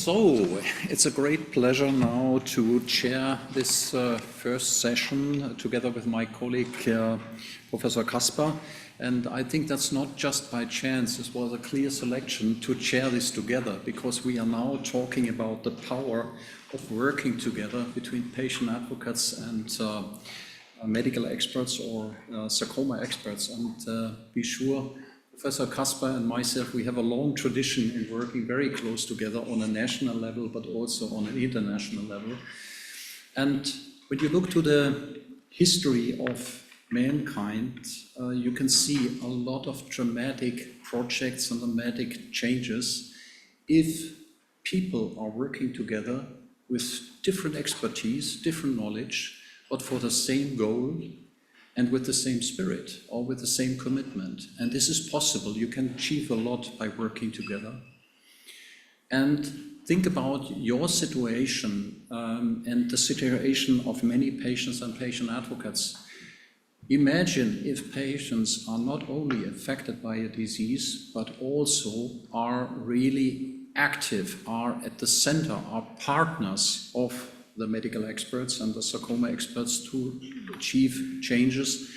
So, it's a great pleasure now to chair this first session together with my colleague, Professor Kasper. And I think that's not just by chance. This was a clear selection to chair this together because we are now talking about the power of working together between patient advocates and medical experts or sarcoma experts. And be sure, Professor Kasper and myself, we have a long tradition in working very close together on a national level, but also on an international level. And when you look to the history of mankind, you can see a lot of dramatic projects and dramatic changes if people are working together with different expertise, different knowledge, but for the same goal and with the same spirit or with the same commitment. And this is possible. You can achieve a lot by working together. And think about your situation and the situation of many patients and patient advocates. Imagine if patients are not only affected by a disease, but also are really active, are at the center, are partners of the medical experts and the sarcoma experts to achieve changes,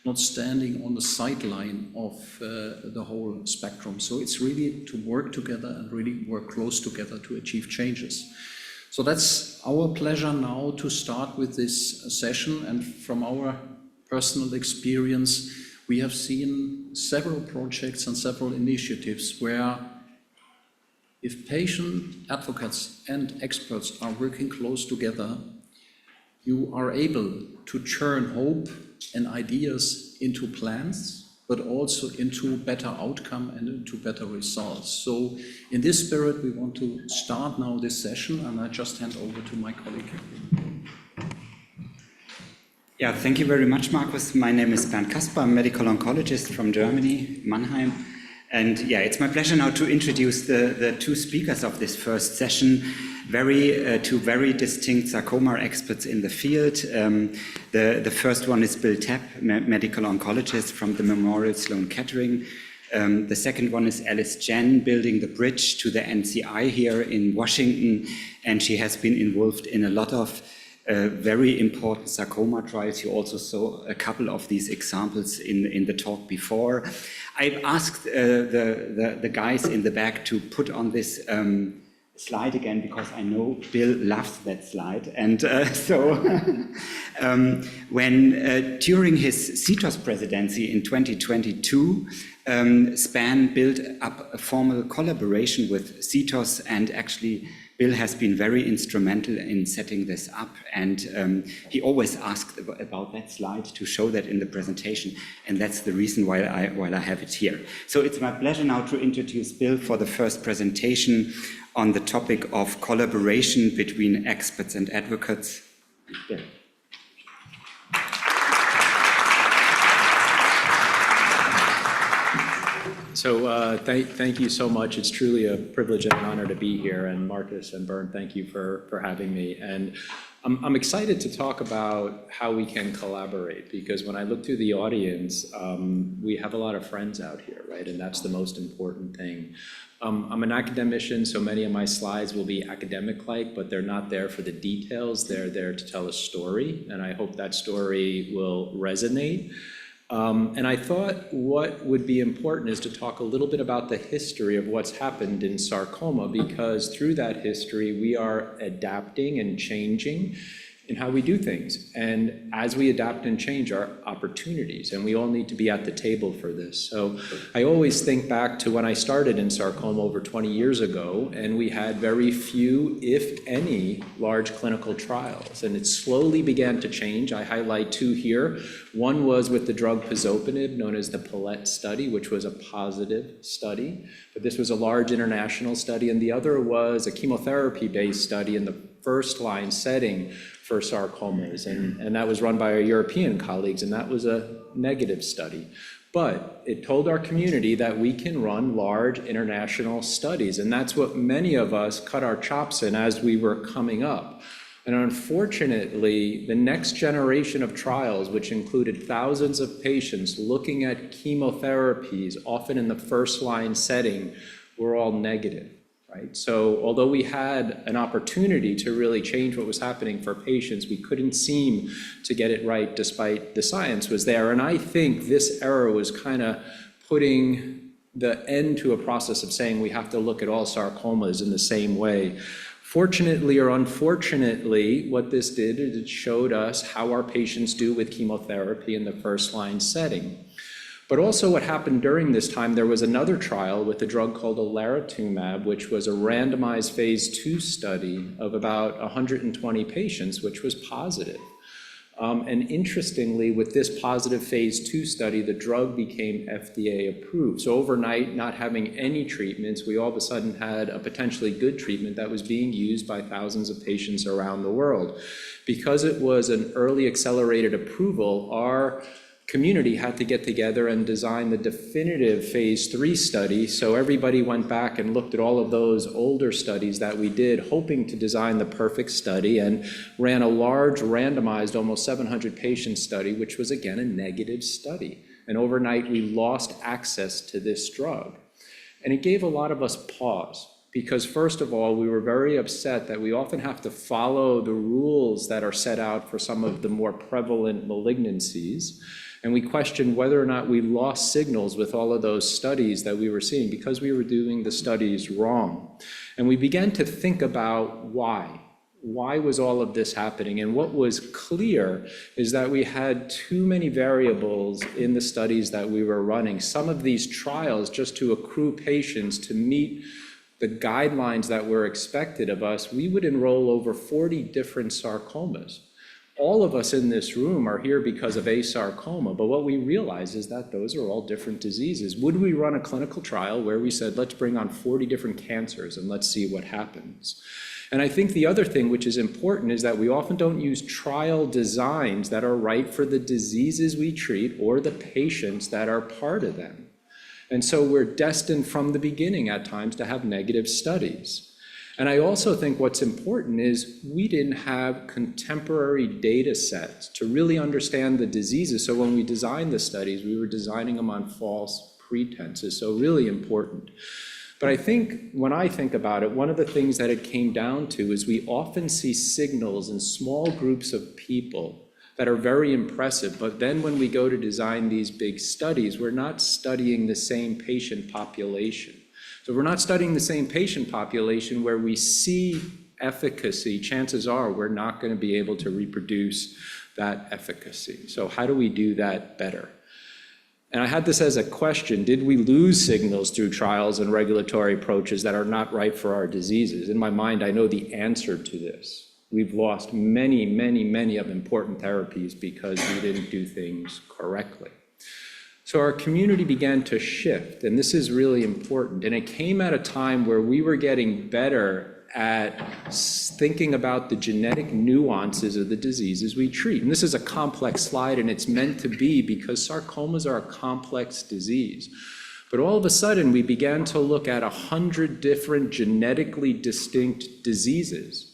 not standing on the sideline of the whole spectrum. So it's really to work together and really work close together to achieve changes. So that's our pleasure now to start with this session. And from our personal experience, we have seen several projects and several initiatives where if patient advocates and experts are working close together, you are able to turn hope and ideas into plans, but also into better outcome and into better results. So in this spirit, we want to start now this session, and I just hand over to my colleague. Yeah, thank you very much, Markus. My name is Bernd Kasper, I'm a medical oncologist from Germany, Mannheim. And yeah, it's my pleasure now to introduce the two speakers of this first session, two very distinct sarcoma experts in the field. The first one is Bill Tapp, medical oncologist from the Memorial Sloan Kettering. The second one is Alice Chen, building the bridge to the NCI here in Washington, and she has been involved in a lot of very important sarcoma trials. You also saw a couple of these examples in the talk before. I've asked the guys in the back to put on this slide again because I know Bill loves that slide. And when during his CTOS presidency in 2022, SPAGN built up a formal collaboration with CTOS, and actually Bill has been very instrumental in setting this up, and he always asked about that slide to show that in the presentation, and that's the reason why I have it here. So it's my pleasure now to introduce Bill for the first presentation on the topic of collaboration between experts and advocates. Bill. So thank you so much. It's truly a privilege and an honor to be here. And Marcus and Bernd, thank you for having me. And I'm excited to talk about how we can collaborate, because when I look through the audience, we have a lot of friends out here, right? And that's the most important thing. I'm an academician, so many of my slides will be academic-like, but they're not there for the details. They're there to tell a story, and I hope that story will resonate. And I thought what would be important is to talk a little bit about the history of what's happened in sarcoma, because through that history, we are adapting and changing in how we do things. And as we adapt and change, our opportunities, and we all need to be at the table for this. So I always think back to when I started in sarcoma over 20 years ago, and we had very few, if any, large clinical trials. And it slowly began to change. I highlight two here. One was with the drug pazopanib, known as the Palette study, which was a positive study. But this was a large international study. And the other was a chemotherapy-based study in the first-line setting for sarcomas, and that was run by our European colleagues, and that was a negative study. But it told our community that we can run large international studies, and that's what many of us cut our chops in as we were coming up. And unfortunately, the next generation of trials, which included thousands of patients looking at chemotherapies, often in the first-line setting, were all negative. right? So although we had an opportunity to really change what was happening for patients, we couldn't seem to get it right despite the science was there. And I think this era was kind of putting the end to a process of saying we have to look at all sarcomas in the same way. Fortunately or unfortunately, what this did is it showed us how our patients do with chemotherapy in the first-line setting. But also what happened during this time, there was another trial with a drug called olaratumab, which was a randomized phase 2 study of about 120 patients, which was positive. And interestingly, with this positive phase 2 study, the drug became FDA approved. So overnight, not having any treatments, we all of a sudden had a potentially good treatment that was being used by thousands of patients around the world. Because it was an early accelerated approval, our community had to get together and design the definitive phase 3 study. So everybody went back and looked at all of those older studies that we did, hoping to design the perfect study, and ran a large randomized, almost 700 patient study, which was again a negative study. And overnight we lost access to this drug. And it gave a lot of us pause, because first of all, we were very upset that we often have to follow the rules that are set out for some of the more prevalent malignancies. And we questioned whether or not we lost signals with all of those studies that we were seeing because we were doing the studies wrong. And we began to think about why. Why was all of this happening? And what was clear is that we had too many variables in the studies that we were running. Some of these trials, just to accrue patients to meet the guidelines that were expected of us, we would enroll over 40 different sarcomas. All of us in this room are here because of a sarcoma, but what we realize is that those are all different diseases. Would we run a clinical trial where we said, let's bring on 40 different cancers and let's see what happens? And I think the other thing which is important is that we often don't use trial designs that are right for the diseases we treat or the patients that are part of them. And so we're destined from the beginning at times to have negative studies. And I also think what's important is we didn't have contemporary data sets to really understand the diseases. So when we designed the studies, we were designing them on false pretenses. So really important. But I think when I think about it, one of the things that it came down to is we often see signals in small groups of people that are very impressive. But then when we go to design these big studies, we're not studying the same patient population. So we're not studying the same patient population where we see efficacy. Chances are we're not going to be able to reproduce that efficacy. So how do we do that better? And I had this as a question: did we lose signals through trials and regulatory approaches that are not right for our diseases? In my mind, I know the answer to this. We've lost many, many, many of important therapies because we didn't do things correctly. So our community began to shift, and this is really important. And it came at a time where we were getting better at thinking about the genetic nuances of the diseases we treat. And this is a complex slide, and it's meant to be because sarcomas are a complex disease. But all of a sudden, we began to look at 100 different genetically distinct diseases.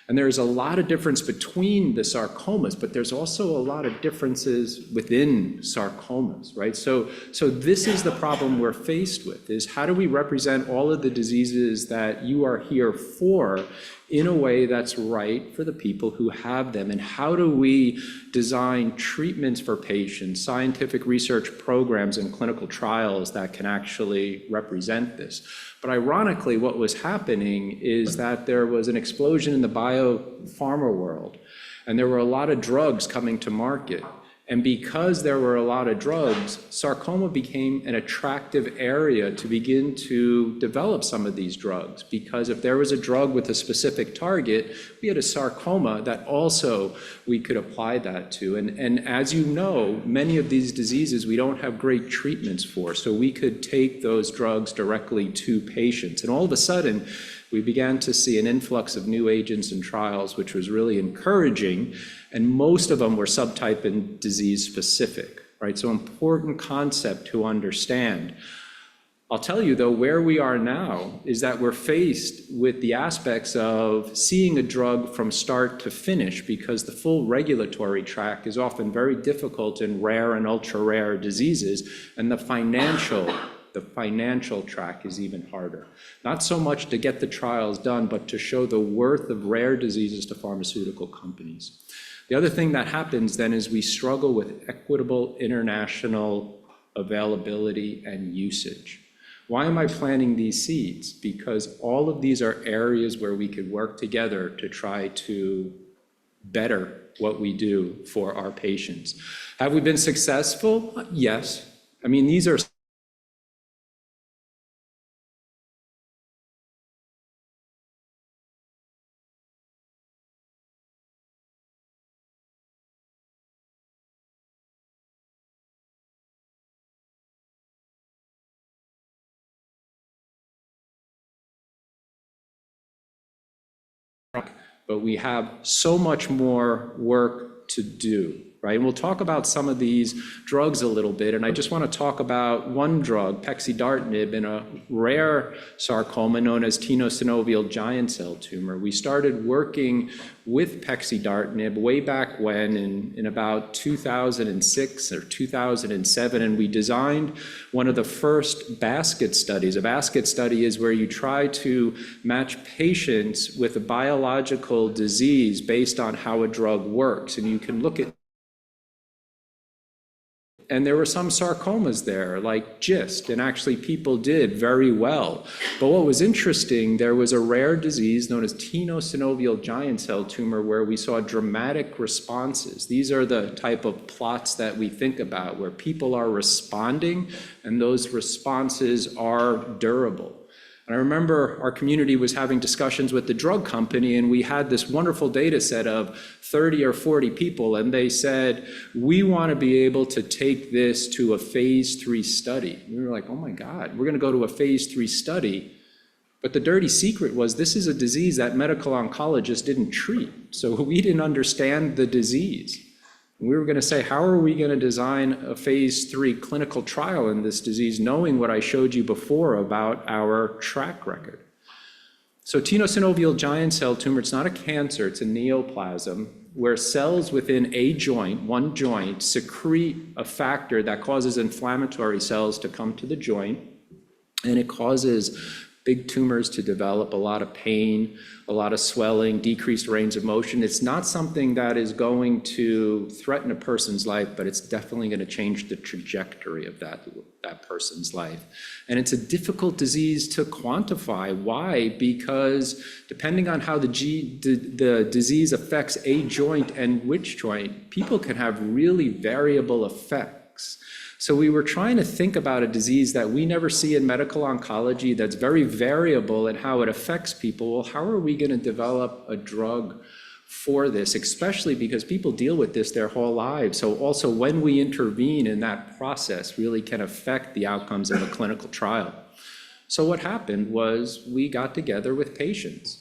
And there's a lot of difference between the sarcomas, but there's also a lot of differences within sarcomas, right? So this is the problem we're faced with, is how do we represent all of the diseases that you are here for in a way that's right for the people who have them? And how do we design treatments for patients, scientific research programs and clinical trials that can actually represent this? But ironically, what was happening is that there was an explosion in the biopharma world, and there were a lot of drugs coming to market. And because there were a lot of drugs, sarcoma became an attractive area to begin to develop some of these drugs. Because if there was a drug with a specific target, we had a sarcoma that also we could apply that to. And as you know, many of these diseases we don't have great treatments for, so we could take those drugs directly to patients. And all of a sudden, we began to see an influx of new agents and trials, which was really encouraging, and most of them were subtype and disease specific, right? So important concept to understand. I'll tell you though, where we are now is that we're faced with the aspects of seeing a drug from start to finish, because the full regulatory track is often very difficult in rare and ultra rare diseases, and the financial the financial track is even harder. Not so much to get the trials done, but to show the worth of rare diseases to pharmaceutical companies. The other thing that happens then is we struggle with equitable international availability and usage. Why am I planting these seeds? Because all of these are areas where we could work together to try to better what we do for our patients. Have we been successful? Yes. I mean, these are but we have so much more work to do, right? And we'll talk about some of these drugs a little bit, and I just want to talk about one drug, pexidartinib, in a rare sarcoma known as tenosynovial giant cell tumor. We started working with pexidartinib way back when, in about 2006 or 2007, and we designed one of the first basket studies. A basket study is where you try to match patients with a biological disease based on how a drug works, and you can look at. And there were some sarcomas there, like GIST, and actually people did very well. But what was interesting, there was a rare disease known as tenosynovial giant cell tumor where we saw dramatic responses. These are the type of plots that we think about, where people are responding and those responses are durable. And I remember our community was having discussions with the drug company, and we had this wonderful data set of 30 or 40 people, and they said, we want to be able to take this to a phase 3 study. We were like, oh my God, we're going to go to a phase 3 study. But the dirty secret was this is a disease that medical oncologists didn't treat. So we didn't understand the disease. We were going to say, how are we going to design a phase 3 clinical trial in this disease, knowing what I showed you before about our track record? So tenosynovial giant cell tumor, it's not a cancer, it's a neoplasm, where cells within a joint, one joint, secrete a factor that causes inflammatory cells to come to the joint, and it causes big tumors to develop, a lot of pain, a lot of swelling, decreased range of motion. It's not something that is going to threaten a person's life, but it's definitely going to change the trajectory of that person's life. And it's a difficult disease to quantify. Why? Because depending on how the disease affects a joint and which joint, people can have really variable effects. So we were trying to think about a disease that we never see in medical oncology that's very variable in how it affects people. Well, how are we going to develop a drug for this, especially because people deal with this their whole lives? So also when we intervene in that process really can affect the outcomes of a clinical trial. So what happened was we got together with patients.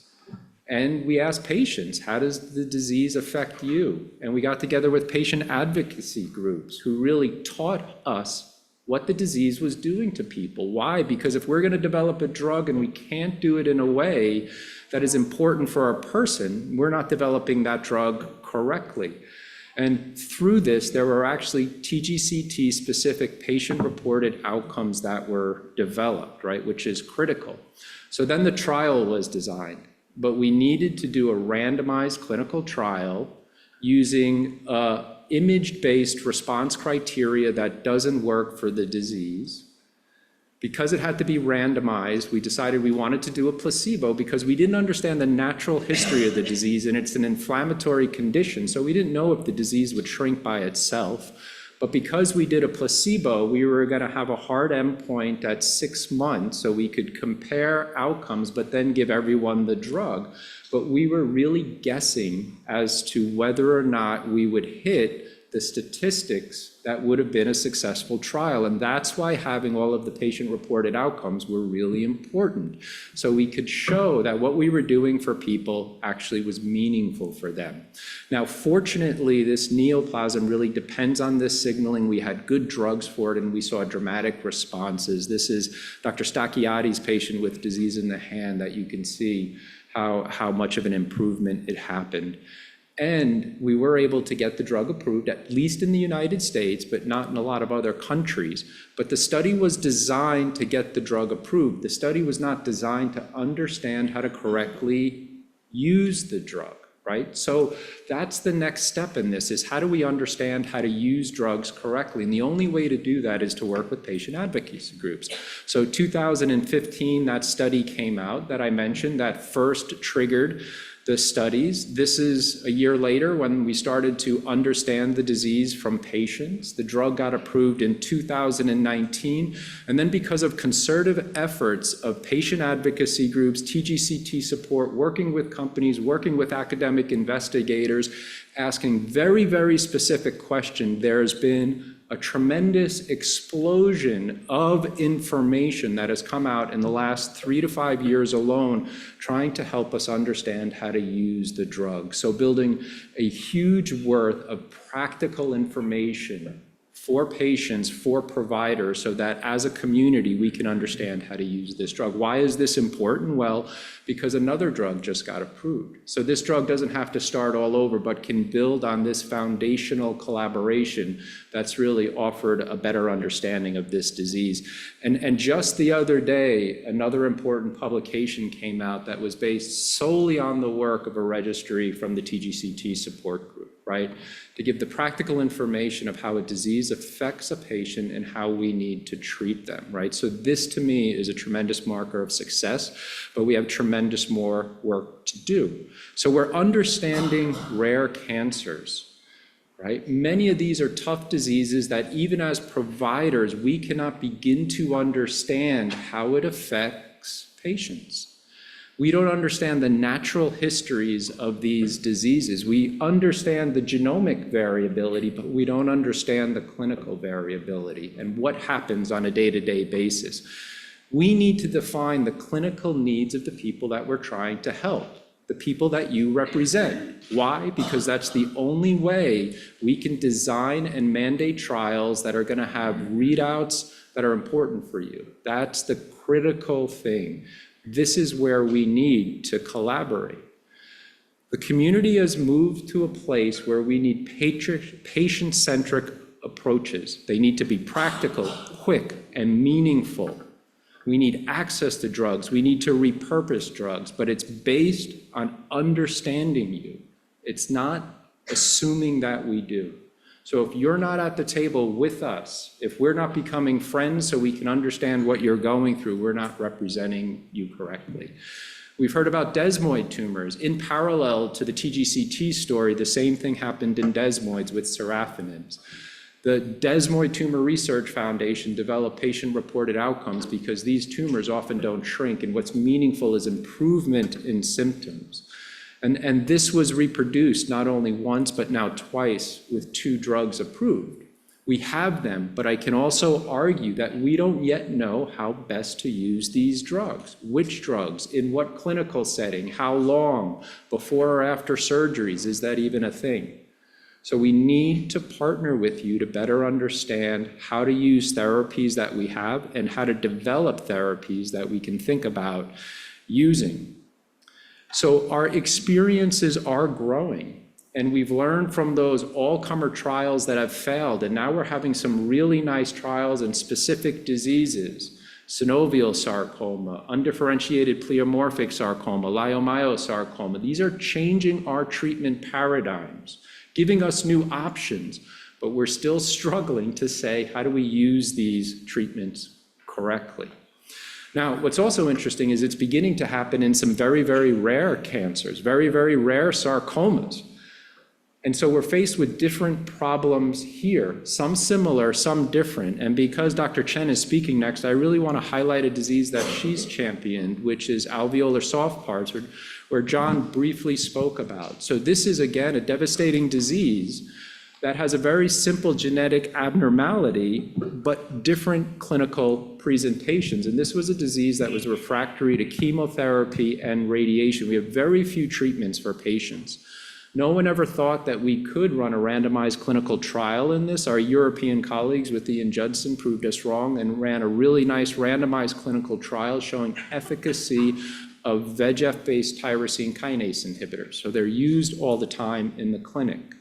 And we asked patients, how does the disease affect you? And we got together with patient advocacy groups who really taught us what the disease was doing to people. Why? Because if we're going to develop a drug and we can't do it in a way that is important for our person, we're not developing that drug correctly. And through this, there were actually TGCT-specific patient-reported outcomes that were developed, right, which is critical. So then the trial was designed. But we needed to do a randomized clinical trial using image-based response criteria that doesn't work for the disease. Because it had to be randomized, we decided we wanted to do a placebo because we didn't understand the natural history of the disease, and it's an inflammatory condition, so we didn't know if the disease would shrink by itself. But because we did a placebo, we were going to have a hard endpoint at 6 months so we could compare outcomes, but then give everyone the drug. But we were really guessing as to whether or not we would hit the statistics that would have been a successful trial. And that's why having all of the patient-reported outcomes were really important. So we could show that what we were doing for people actually was meaningful for them. Now, fortunately, this neoplasm really depends on this signaling. We had good drugs for it, and we saw dramatic responses. This is Dr. Stacchiotti's patient with disease in the hand that you can see how much of an improvement it happened. And we were able to get the drug approved, at least in the United States, but not in a lot of other countries. But the study was designed to get the drug approved. The study was not designed to understand how to correctly use the drug, right? So that's the next step in this, is how do we understand how to use drugs correctly? And the only way to do that is to work with patient advocacy groups. So 2015, that study came out that I mentioned that first triggered the studies. This is a year later when we started to understand the disease from patients. The drug got approved in 2019. And then because of concerted efforts of patient advocacy groups, TGCT support, working with companies, working with academic investigators, asking very, very specific questions, there's been a tremendous explosion of information that has come out in the last 3 to 5 years alone, trying to help us understand how to use the drug. So building a huge worth of practical information for patients, for providers, so that as a community, we can understand how to use this drug. Why is this important? Well, because another drug just got approved. So this drug doesn't have to start all over, but can build on this foundational collaboration that's really offered a better understanding of this disease. And just the other day, another important publication came out that was based solely on the work of a registry from the TGCT support group, right? To give the practical information of how a disease affects a patient and how we need to treat them, right? So this, to me, is a tremendous marker of success, but we have tremendous more work to do. So we're understanding rare cancers, right? Many of these are tough diseases that even as providers, we cannot begin to understand how it affects patients. We don't understand the natural histories of these diseases. We understand the genomic variability, but we don't understand the clinical variability and what happens on a day-to-day basis. We need to define the clinical needs of the people that we're trying to help, the people that you represent. Why? Because that's the only way we can design and mandate trials that are going to have readouts that are important for you. That's the critical thing. This is where we need to collaborate. The community has moved to a place where we need patient-centric approaches. They need to be practical, quick, and meaningful. We need access to drugs. We need to repurpose drugs, but it's based on understanding you. It's not assuming that we do. So if you're not at the table with us, if we're not becoming friends so we can understand what you're going through, we're not representing you correctly. We've heard about desmoid tumors. In parallel to the TGCT story, the same thing happened in desmoids with sorafenib. The Desmoid Tumor Research Foundation developed patient-reported outcomes because these tumors often don't shrink, and what's meaningful is improvement in symptoms. And this was reproduced not only once, but now twice with 2 drugs approved. We have them, but I can also argue that we don't yet know how best to use these drugs. Which drugs, in what clinical setting, how long, before or after surgeries, is that even a thing? So we need to partner with you to better understand how to use therapies that we have and how to develop therapies that we can think about using. So our experiences are growing, and we've learned from those all-comer trials that have failed, and now we're having some really nice trials in specific diseases: synovial sarcoma, undifferentiated pleomorphic sarcoma, leiomyosarcoma. These are changing our treatment paradigms, giving us new options, but we're still struggling to say, how do we use these treatments correctly? Now, what's also interesting is it's beginning to happen in some very, very rare cancers, very, very rare sarcomas. And so we're faced with different problems here, some similar, some different. And because Dr. Chen is speaking next, I really want to highlight a disease that she's championed, which is alveolar soft parts, where John briefly spoke about. So this is, again, a devastating disease that has a very simple genetic abnormality, but different clinical presentations. And this was a disease that was refractory to chemotherapy and radiation. We have very few treatments for patients. No one ever thought that we could run a randomized clinical trial in this. Our European colleagues with Ian Judson proved us wrong and ran a really nice randomized clinical trial showing efficacy of VEGF-based tyrosine kinase inhibitors. So they're used all the time in the clinic.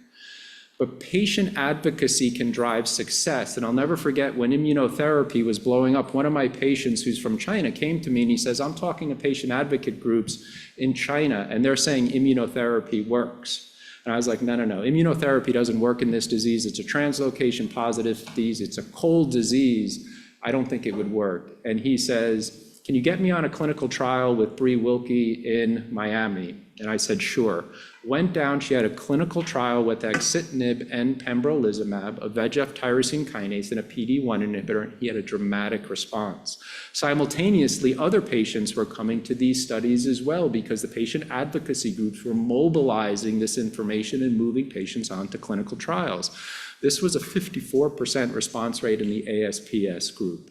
But patient advocacy can drive success. And I'll never forget when immunotherapy was blowing up, one of my patients who's from China came to me and he says, I'm talking to patient advocate groups in China and they're saying immunotherapy works. And I was like, no, immunotherapy doesn't work in this disease. It's a translocation positive disease. It's a cold disease. I don't think it would work. And he says, can you get me on a clinical trial with Bree Wilkie in Miami? And I said, sure. Went down, she had a clinical trial with axitinib and pembrolizumab, a VEGF tyrosine kinase and a PD-1 inhibitor, and he had a dramatic response. Simultaneously, other patients were coming to these studies as well because the patient advocacy groups were mobilizing this information and moving patients on to clinical trials. This was a 54% response rate in the ASPS group.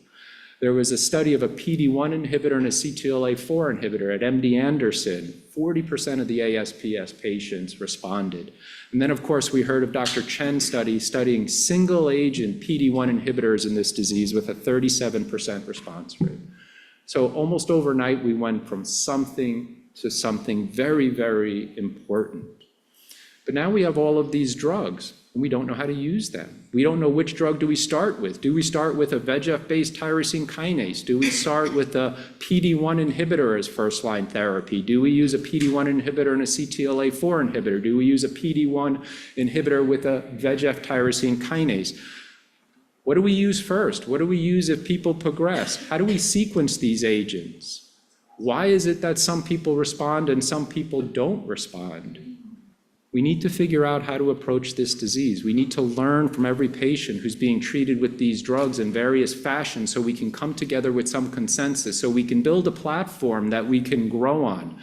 There was a study of a PD-1 inhibitor and a CTLA-4 inhibitor at MD Anderson. 40% of the ASPS patients responded. And then, of course, we heard of Dr. Chen studying single-agent PD-1 inhibitors in this disease with a 37% response rate. So almost overnight, we went from something to something very, very important. But now we have all of these drugs, and we don't know how to use them. We don't know which drug do we start with. Do we start with a VEGF-based tyrosine kinase? Do we start with a PD-1 inhibitor as first-line therapy? Do we use a PD-1 inhibitor and a CTLA-4 inhibitor? Do we use a PD-1 inhibitor with a VEGF tyrosine kinase? What do we use first? What do we use if people progress? How do we sequence these agents? Why is it that some people respond and some people don't respond? We need to figure out how to approach this disease. We need to learn from every patient who's being treated with these drugs in various fashions so we can come together with some consensus, so we can build a platform that we can grow on.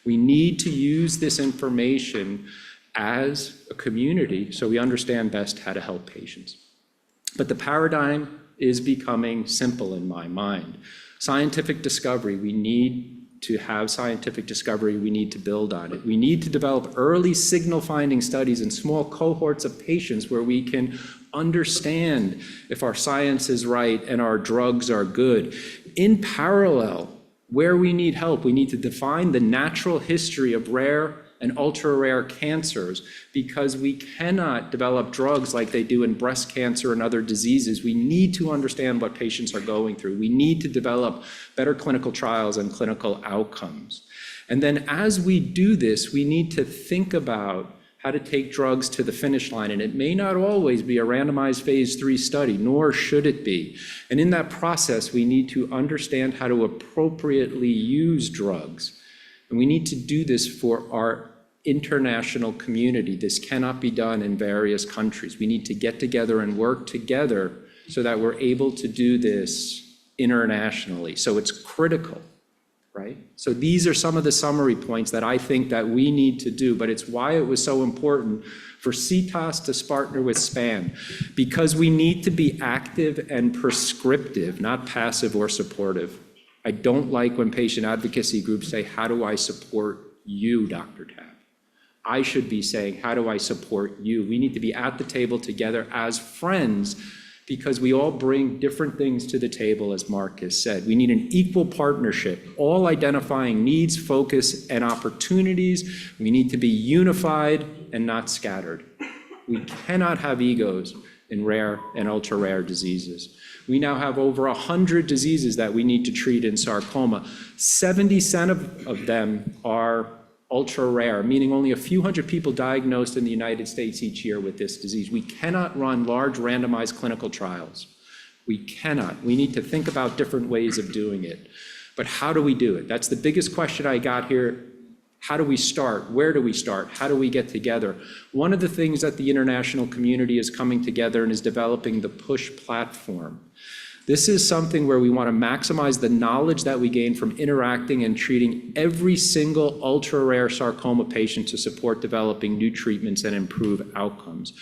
We need to use this information as a community so we understand best how to help patients. But the paradigm is becoming simple in my mind. Scientific discovery, we need to have scientific discovery, we need to build on it. We need to develop early signal-finding studies in small cohorts of patients where we can understand if our science is right and our drugs are good. In parallel, where we need help, we need to define the natural history of rare and ultra-rare cancers, because we cannot develop drugs like they do in breast cancer and other diseases. We need to understand what patients are going through. We need to develop better clinical trials and clinical outcomes. And then as we do this, we need to think about how to take drugs to the finish line. And it may not always be a randomized phase 3 study, nor should it be. And in that process, we need to understand how to appropriately use drugs. And we need to do this for our international community. This cannot be done in various countries. We need to get together and work together so that we're able to do this internationally. So it's critical, right? So these are some of the summary points that I think that we need to do, but it's why it was so important for CTOS to partner with SPAGN, because we need to be active and prescriptive, not passive or supportive. I don't like when patient advocacy groups say, how do I support you, Dr. Tabb? I should be saying, how do I support you? We need to be at the table together as friends because we all bring different things to the table, as Mark has said. We need an equal partnership, all identifying needs, focus, and opportunities. We need to be unified and not scattered. We cannot have egos in rare and ultra-rare diseases. We now have over 100 diseases that we need to treat in sarcoma. 70% of them are ultra-rare, meaning only a few hundred people diagnosed in the United States each year with this disease. We cannot run large randomized clinical trials. We cannot. We need to think about different ways of doing it. But how do we do it? That's the biggest question I got here. How do we start? Where do we start? How do we get together? One of the things that the international community is coming together and is developing the PUSH platform. This is something where we want to maximize the knowledge that we gain from interacting and treating every single ultra-rare sarcoma patient to support developing new treatments and improve outcomes.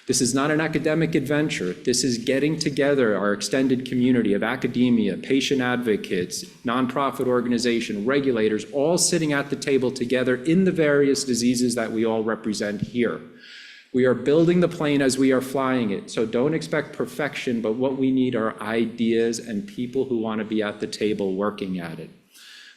This is not an academic adventure. This is getting together our extended community of academia, patient advocates, nonprofit organization, regulators, all sitting at the table together in the various diseases that we all represent here. We are building the plane as we are flying it, so don't expect perfection, but what we need are ideas and people who want to be at the table working at it.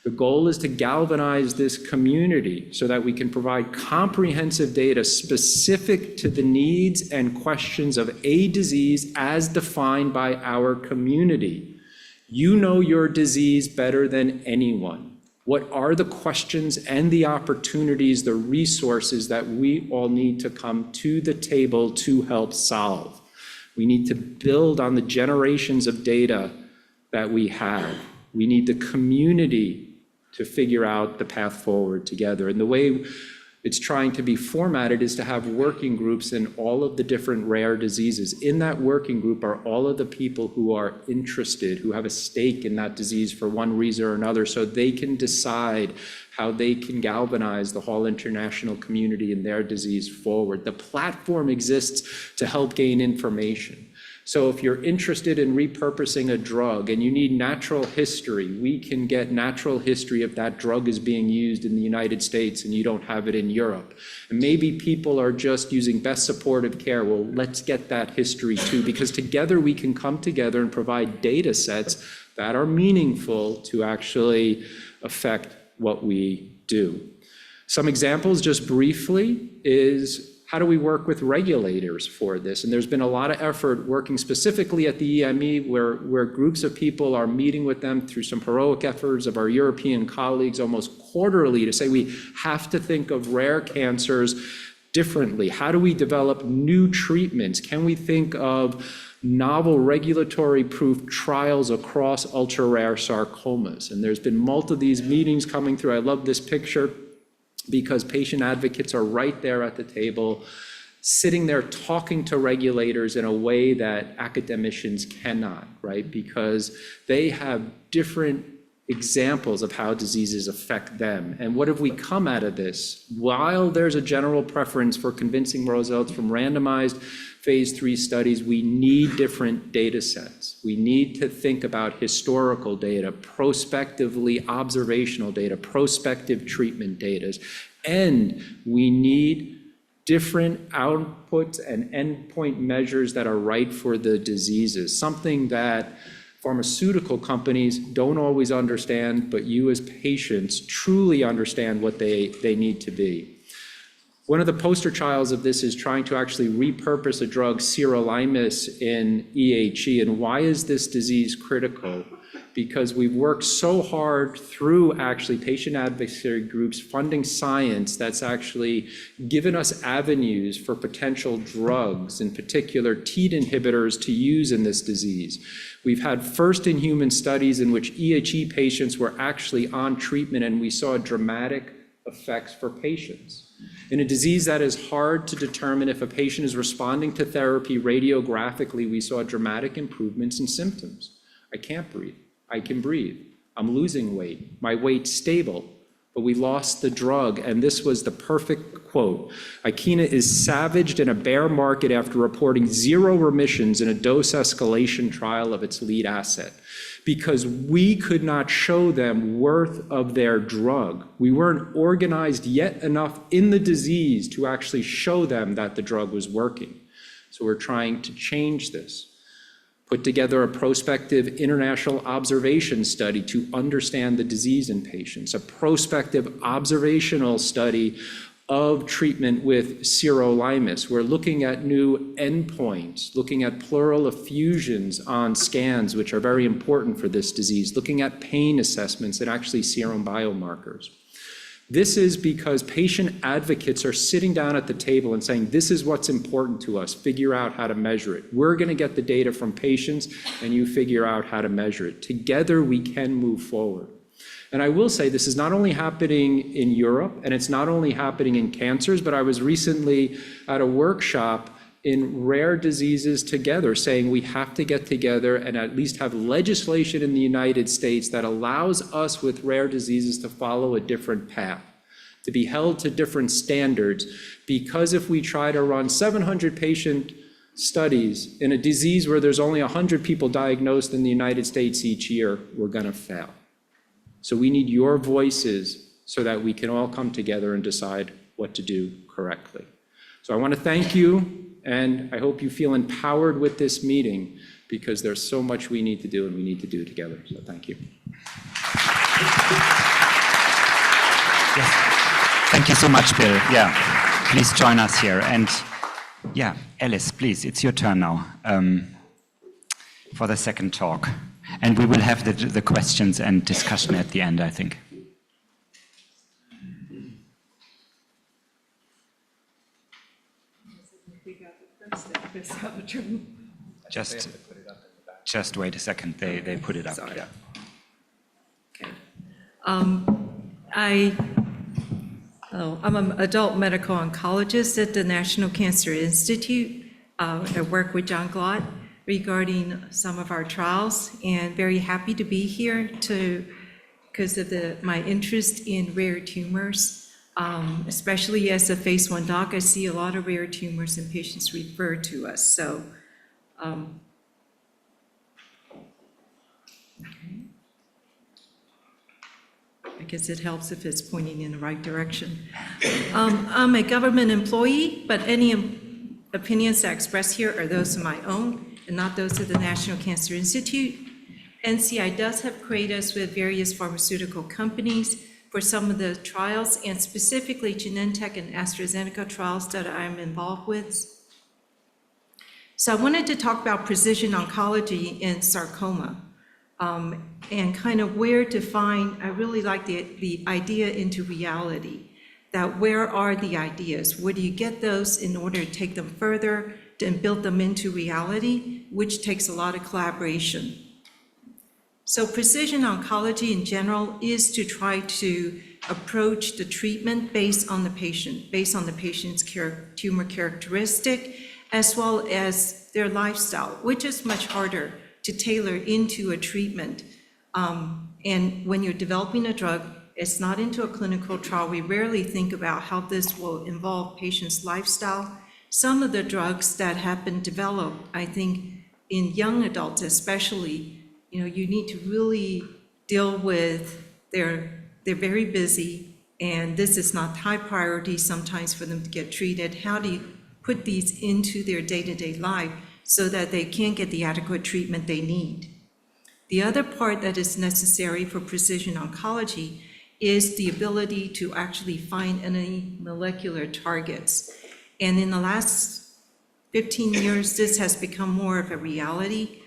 The goal is to galvanize this community so that we can provide comprehensive data specific to the needs and questions of a disease as defined by our community. You know your disease better than anyone. What are the questions and the opportunities, the resources that we all need to come to the table to help solve? We need to build on the generations of data that we have. We need the community to figure out the path forward together. And the way it's trying to be formatted is to have working groups in all of the different rare diseases. In that working group are all of the people who are interested, who have a stake in that disease for one reason or another, so they can decide how they can galvanize the whole international community in their disease forward. The platform exists to help gain information. So if you're interested in repurposing a drug and you need natural history, we can get natural history if that drug is being used in the United States and you don't have it in Europe. And maybe people are just using best supportive care. Well, let's get that history too, because together we can come together and provide data sets that are meaningful to actually affect what we do. Some examples, just briefly, is how do we work with regulators for this? And there's been a lot of effort working specifically at the EME where groups of people are meeting with them through some heroic efforts of our European colleagues almost quarterly to say we have to think of rare cancers differently. How do we develop new treatments? Can we think of novel regulatory proof trials across ultra-rare sarcomas? And there's been multiple of these meetings coming through. I love this picture, because patient advocates are right there at the table, sitting there talking to regulators in a way that academicians cannot, right? Because they have different examples of how diseases affect them. And what have we come out of this? While there's a general preference for convincing results from randomized phase 3 studies, we need different data sets. We need to think about historical data, prospectively observational data, prospective treatment data, and we need different outputs and endpoint measures that are right for the diseases, something that pharmaceutical companies don't always understand, but you as patients truly understand what they need to be. One of the poster childs of this is trying to actually repurpose a drug, sirolimus, in EHE. And why is this disease critical? Because we've worked so hard through actually patient advocacy groups funding science that's actually given us avenues for potential drugs, in particular TEAD inhibitors, to use in this disease. We've had first-in-human studies in which EHE patients were actually on treatment, and we saw dramatic effects for patients. In a disease that is hard to determine if a patient is responding to therapy radiographically, we saw dramatic improvements in symptoms. I can't breathe. I can breathe. I'm losing weight. My weight's stable, but we lost the drug, and this was the perfect quote. Ikena is savaged in a bear market after reporting 0 remissions in a dose escalation trial of its lead asset, because we could not show them worth of their drug. We weren't organized yet enough in the disease to actually show them that the drug was working. So we're trying to change this. Put together a prospective international observation study to understand the disease in patients, a prospective observational study of treatment with sirolimus. We're looking at new endpoints, looking at pleural effusions on scans, which are very important for this disease, looking at pain assessments and actually serum biomarkers. This is because patient advocates are sitting down at the table and saying, this is what's important to us, figure out how to measure it. We're going to get the data from patients, and you figure out how to measure it. Together, we can move forward. And I will say this is not only happening in Europe, and it's not only happening in cancers, but I was recently at a workshop in rare diseases together, saying we have to get together and at least have legislation in the United States that allows us with rare diseases to follow a different path, to be held to different standards, because if we try to run 700 patient studies in a disease where there's only 100 people diagnosed in the United States each year, we're going to fail. So we need your voices so that we can all come together and decide what to do correctly. So I want to thank you, and I hope you feel empowered with this meeting, because there's so much we need to do and we need to do it together. So thank you. Thank you so much, Bill. Yeah, please join us here. And yeah, Alice, please, it's your turn now for the second talk. And we will have the questions and discussion at the end, I think. Just wait a second. They put it up. Sorry. Yeah. Okay. I'm an adult medical oncologist at the National Cancer Institute. I work with John Glott regarding some of our trials, and very happy to be here because of my interest in rare tumors. Especially as a phase 1 doc, I see a lot of rare tumors and patients refer to us. So, I guess it helps if it's pointing in the right direction. I'm a government employee, but any opinions I express here are those of my own and not those of the National Cancer Institute. NCI does have created us with various pharmaceutical companies for some of the trials, and specifically Genentech and AstraZeneca trials that I'm involved with. So I wanted to talk about precision oncology in sarcoma. And kind of where to find, I really like the idea into reality, that where are the ideas? Where do you get those in order to take them further and build them into reality, which takes a lot of collaboration. So precision oncology in general is to try to approach the treatment based on the patient, based on the patient's tumor characteristic, as well as their lifestyle, which is much harder to tailor into a treatment. And when you're developing a drug, it's not into a clinical trial. We rarely think about how this will involve patients' lifestyle. Some of the drugs that have been developed, I think in young adults especially, you need to really deal with they're very busy, and this is not high priority sometimes for them to get treated. How do you put these into their day-to-day life so that they can get the adequate treatment they need? The other part that is necessary for precision oncology is the ability to actually find any molecular targets. And in the last 15 years, this has become more of a reality,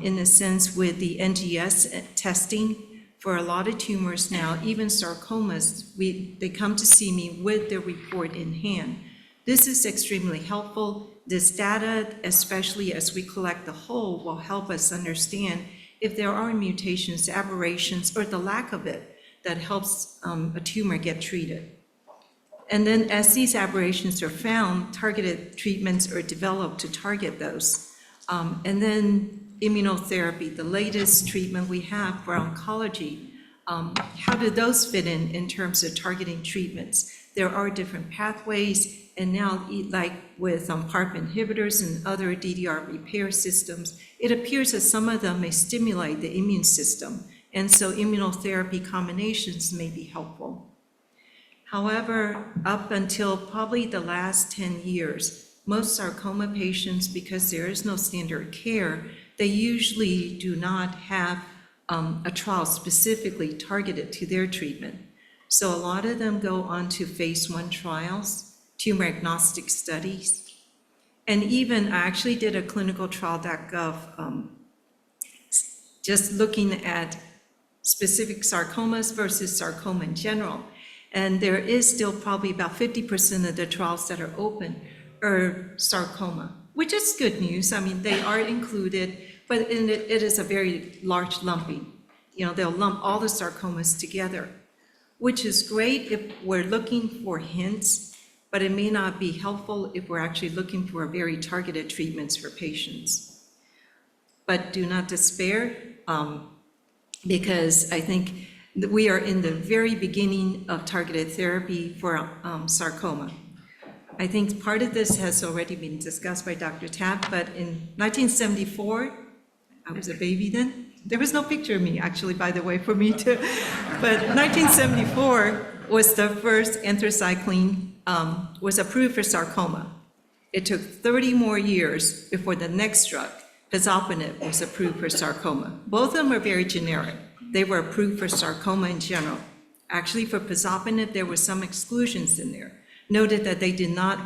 in a sense with the NGS testing for a lot of tumors now, even sarcomas, they come to see me with their report in hand. This is extremely helpful. This data, especially as we collect the whole, will help us understand if there are mutations, aberrations, or the lack of it that helps a tumor get treated. And then as these aberrations are found, targeted treatments are developed to target those. And then immunotherapy, the latest treatment we have for oncology, how do those fit in terms of targeting treatments? There are different pathways, and now like with PARP inhibitors and other DDR repair systems, it appears that some of them may stimulate the immune system, and so immunotherapy combinations may be helpful. However, up until probably the last 10 years, most sarcoma patients, because there is no standard care, they usually do not have a trial specifically targeted to their treatment. So a lot of them go on to phase 1 trials, tumor agnostic studies, and even I actually did a clinicaltrial.gov just looking at specific sarcomas versus sarcoma in general. And there is still probably about 50% of the trials that are open are sarcoma, which is good news. I mean, they are included, but it is a very large lumping. They'll lump all the sarcomas together, which is great if we're looking for hints, but it may not be helpful if we're actually looking for very targeted treatments for patients. But do not despair, because I think that we are in the very beginning of targeted therapy for sarcoma. I think part of this has already been discussed by Dr. Tapp, but in 1974, I was a baby then. There was no picture of me, actually, by the way, for me to, but 1974 was the first anthracycline was approved for sarcoma. It took 30 more years before the next drug, pazopanib, was approved for sarcoma. Both of them are very generic. They were approved for sarcoma in general. Actually, for pazopanib, there were some exclusions in there. Noted that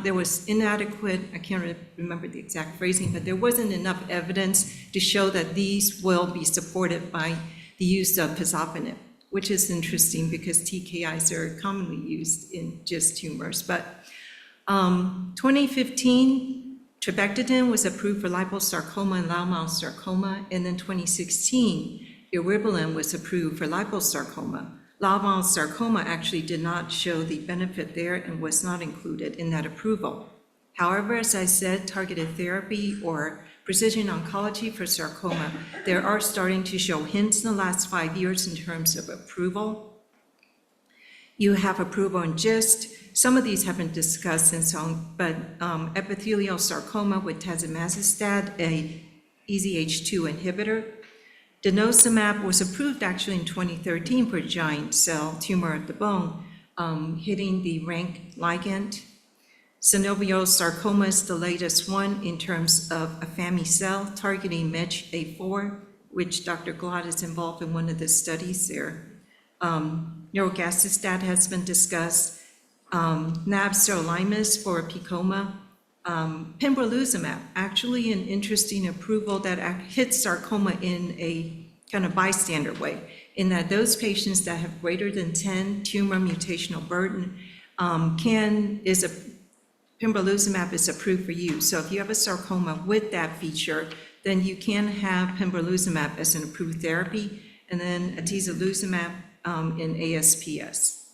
there was inadequate, I can't remember the exact phrasing, but there wasn't enough evidence to show that these will be supported by the use of pazopanib, which is interesting because TKIs are commonly used in GIST tumors. But 2015, trabectedin was approved for liposarcoma and leiomyosarcoma, and then 2016, eribulin was approved for liposarcoma. Leiomyosarcoma actually did not show the benefit there and was not included in that approval. However, as I said, targeted therapy or precision oncology for sarcoma, there are starting to show hints in the last 5 years in terms of approval. You have approval in GIST. Some of these have been discussed in some, but epithelial sarcoma with tazemetostat, a EZH2 inhibitor. Denosumab was approved actually in 2013 for giant cell tumor of the bone, hitting the rank ligand. Synovial sarcoma is the latest one in terms of a afami-cel targeting MEG-A4, which Dr. Glad is involved in one of the studies there. Nirogacestat has been discussed. Nab-sirolimus for PEComa. Pembrolizumab, actually an interesting approval that hits sarcoma in a kind of bystander way, in that those patients that have greater than 10 tumor mutational burden pembrolizumab is approved for use. So if you have a sarcoma with that feature, then you can have pembrolizumab as an approved therapy, and then atezolizumab in ASPS.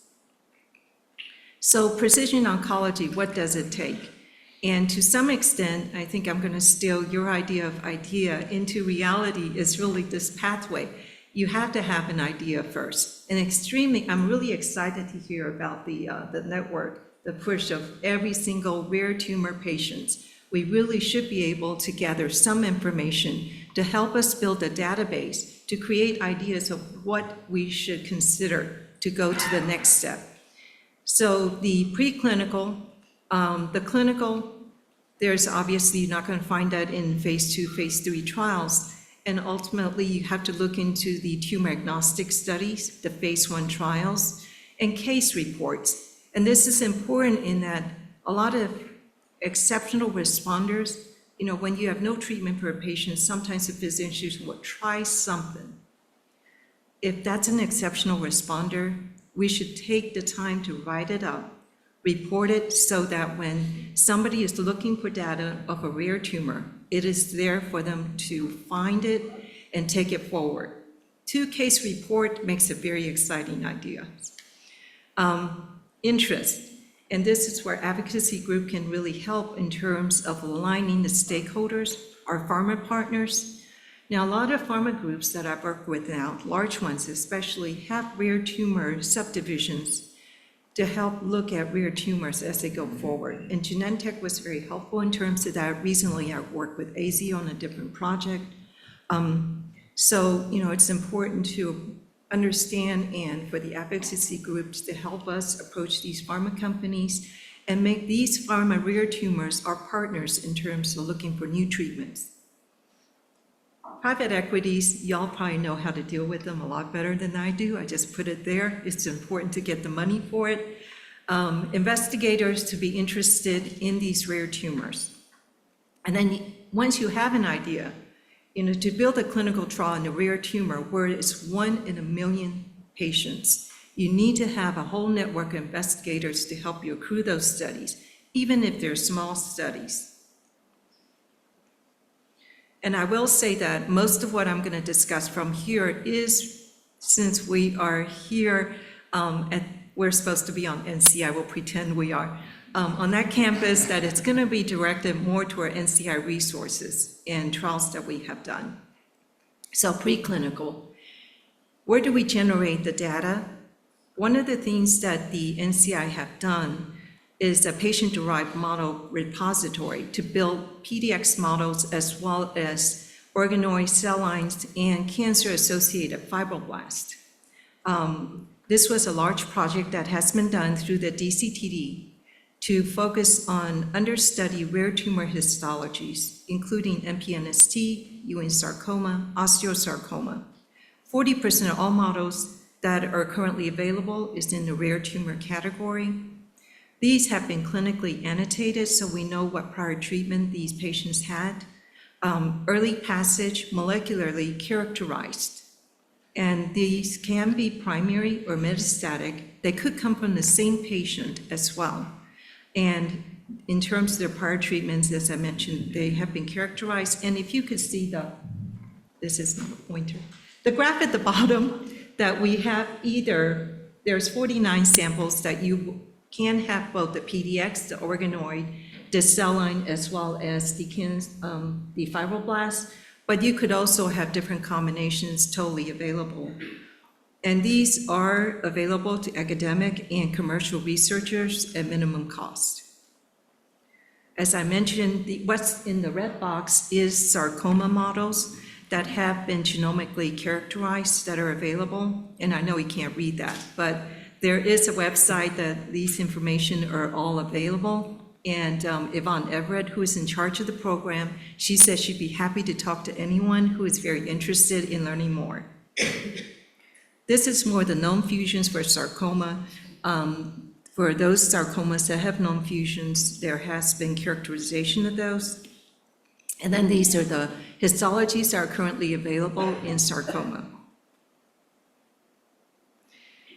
So precision oncology, what does it take? And to some extent, I think I'm going to steal your idea into reality is really this pathway. You have to have an idea first. And I'm really excited to hear about the network, the push of every single rare tumor patients. We really should be able to gather some information to help us build a database to create ideas of what we should consider to go to the next step. So the preclinical, the clinical, there's obviously, you're not going to find that in phase 2, phase 3 trials. And ultimately, you have to look into the tumor agnostic studies, the phase 1 trials, and case reports. And this is important in that a lot of exceptional responders, when you have no treatment for a patient, sometimes the physicians will try something. If that's an exceptional responder, we should take the time to write it up, report it, so that when somebody is looking for data of a rare tumor, it is there for them to find it and take it forward. 2-case report makes a very exciting idea. Interest, and this is where advocacy group can really help in terms of aligning the stakeholders, our pharma partners. Now, a lot of pharma groups that I've worked with now, large ones especially, have rare tumor subdivisions to help look at rare tumors as they go forward. And Genentech was very helpful in terms of that. Recently, I worked with AZ on a different project. So, it's important to understand and for the advocacy groups to help us approach these pharma companies and make these pharma rare tumors our partners in terms of looking for new treatments. Private equities, y'all probably know how to deal with them a lot better than I do. I just put it there. It's important to get the money for it. Investigators to be interested in these rare tumors. And then once you have an idea, to build a clinical trial in a rare tumor where it's 1 in a million patients, you need to have a whole network of investigators to help you accrue those studies, even if they're small studies. And I will say that most of what I'm going to discuss from here is, since we are here, we're supposed to be on NCI, I will pretend we are, on that campus, that it's going to be directed more toward NCI resources and trials that we have done. So preclinical, where do we generate the data? One of the things that the NCI have done is a patient-derived model repository to build PDX models as well as organoid cell lines and cancer-associated fibroblasts. This was a large project that has been done through the DCTD to focus on understudy rare tumor histologies, including MPNST, Ewing sarcoma, osteosarcoma. 40% of all models that are currently available is in the rare tumor category. These have been clinically annotated, so we know what prior treatment these patients had. Early passage, molecularly characterized. And these can be primary or metastatic. They could come from the same patient as well. And in terms of their prior treatments, as I mentioned, they have been characterized. And if you could see this is not a pointer, the graph at the bottom, that we have there's 49 samples that you can have both the PDX, the organoid, the cell line, as well as the fibroblasts, but you could also have different combinations totally available. And these are available to academic and commercial researchers at minimum cost. As I mentioned, what's in the red box is sarcoma models that have been genomically characterized that are available. And I know you can't read that, but there is a website that these information are all available. And Yvonne Everett, who is in charge of the program, she says she'd be happy to talk to anyone who is very interested in learning more. This is more the known fusions for sarcoma. For those sarcomas that have known fusions, there has been characterization of those. And then these are the histologies that are currently available in sarcoma.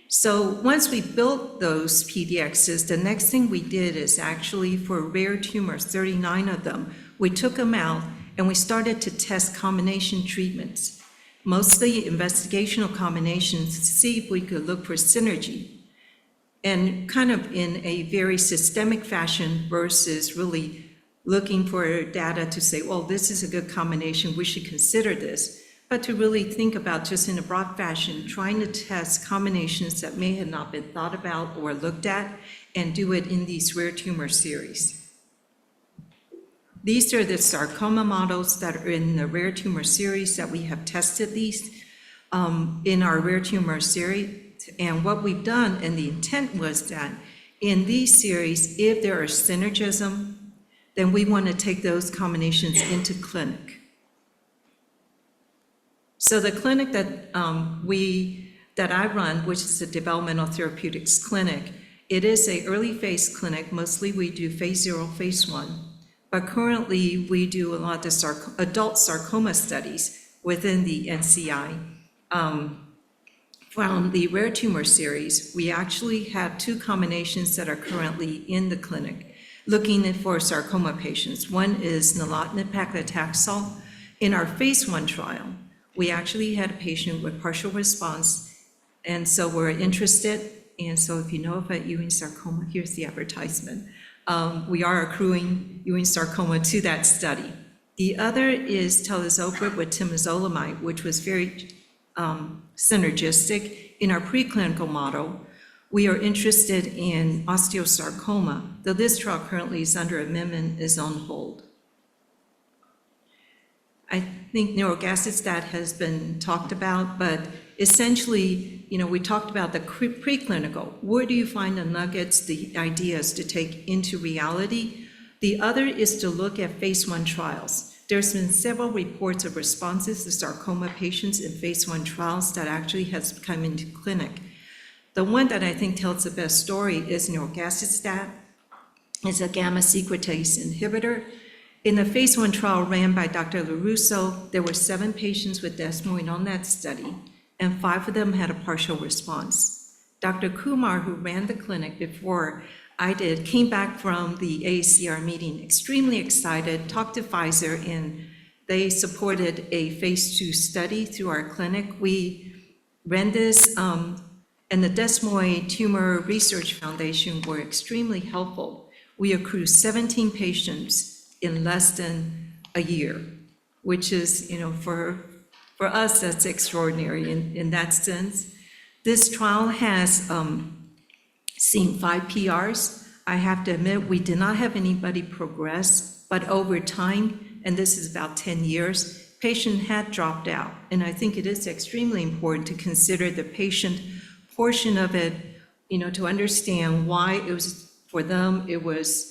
So once we built those PDXs, the next thing we did is actually for rare tumors, 39 of them, we took them out and we started to test combination treatments, mostly investigational combinations, to see if we could look for synergy. And kind of in a very systemic fashion versus really looking for data to say, well, this is a good combination, we should consider this. But to really think about just in a broad fashion, trying to test combinations that may have not been thought about or looked at and do it in these rare tumor series. These are the sarcoma models that are in the rare tumor series that we have tested these in our rare tumor series. And what we've done, and the intent was that in these series, if there are synergism, then we want to take those combinations into clinic. So the clinic that I run, which is a developmental therapeutics clinic, it is an early phase clinic. Mostly we do phase 0, phase 1, but currently we do a lot of adult sarcoma studies within the NCI. From the rare tumor series, we actually have 2 combinations that are currently in the clinic looking for sarcoma patients. One is nilotinib paclitaxel. In our phase 1 trial, we actually had a patient with partial response, and so we're interested. And so if you know about Ewing sarcoma, here's the advertisement. We are accruing Ewing sarcoma to that study. The other is telazoprid with temozolomide, which was very synergistic. In our preclinical model, we are interested in osteosarcoma, though this trial currently is under amendment, is on hold. I think nirogacestat has been talked about, but essentially, we talked about the preclinical. Where do you find the nuggets, the ideas to take into reality? The other is to look at phase 1 trials. There's been several reports of responses to sarcoma patients in phase 1 trials that actually has come into clinic. The one that I think tells the best story is nirogacestat. It's a gamma secretase inhibitor. In the phase 1 trial ran by Dr. LaRusso, there were 7 patients with desmoid on that study, and 5 of them had a partial response. Dr. Kumar, who ran the clinic before I did, came back from the AACR meeting extremely excited, talked to Pfizer, and they supported a phase 2 study through our clinic. We ran this, and the Desmoid Tumor Research Foundation were extremely helpful. We accrued 17 patients in less than a year, which is, for us, that's extraordinary in that sense. This trial has seen 5 PRs. I have to admit, we did not have anybody progress, but over time, and this is about 10 years, patient had dropped out. And I think it is extremely important to consider the patient portion of it, to understand why it was, for them, it was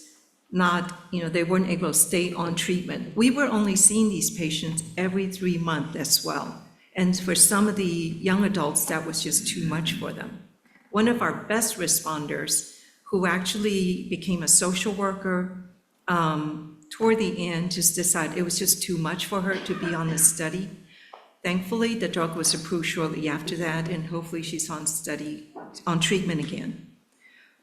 not, they weren't able to stay on treatment. We were only seeing these patients every 3 months as well. And for some of the young adults, that was just too much for them. One of our best responders, who actually became a social worker, toward the end, just decided it was just too much for her to be on the study. Thankfully, the drug was approved shortly after that, and hopefully she's on treatment again.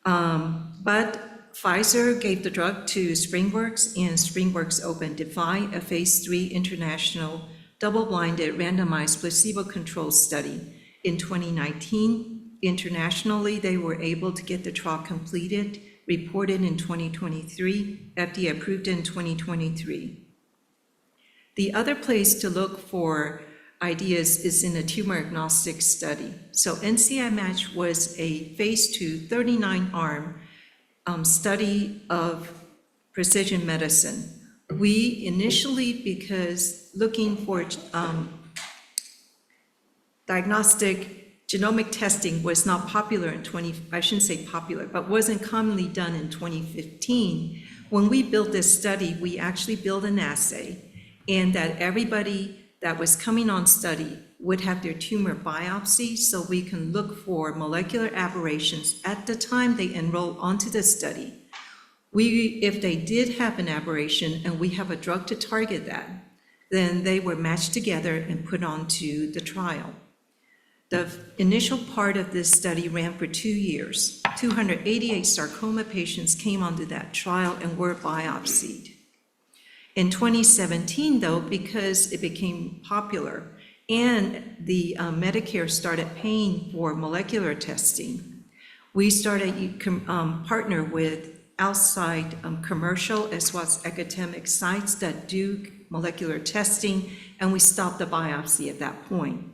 But Pfizer gave the drug to SpringWorks, and SpringWorks opened DeFi, a phase 3 international double-blinded randomized placebo-controlled study in 2019. Internationally, they were able to get the trial completed, reported in 2023, FDA approved in 2023. The other place to look for ideas is in a tumor-agnostic study. So NCI-MATCH was a phase 2, 39-arm study of precision medicine. We initially, because looking for diagnostic genomic testing was not popular in I shouldn't say popular, but wasn't commonly done in 2015. When we built this study, we actually built an assay, and that everybody that was coming on study would have their tumor biopsy, so we can look for molecular aberrations at the time they enroll onto the study. If they did have an aberration and we have a drug to target that, then they were matched together and put onto the trial. The initial part of this study ran for 2 years. 288 sarcoma patients came onto that trial and were biopsied. In 2017, though, because it became popular and the Medicare started paying for molecular testing, we started partner with outside commercial as well as academic sites that do molecular testing, and we stopped the biopsy at that point.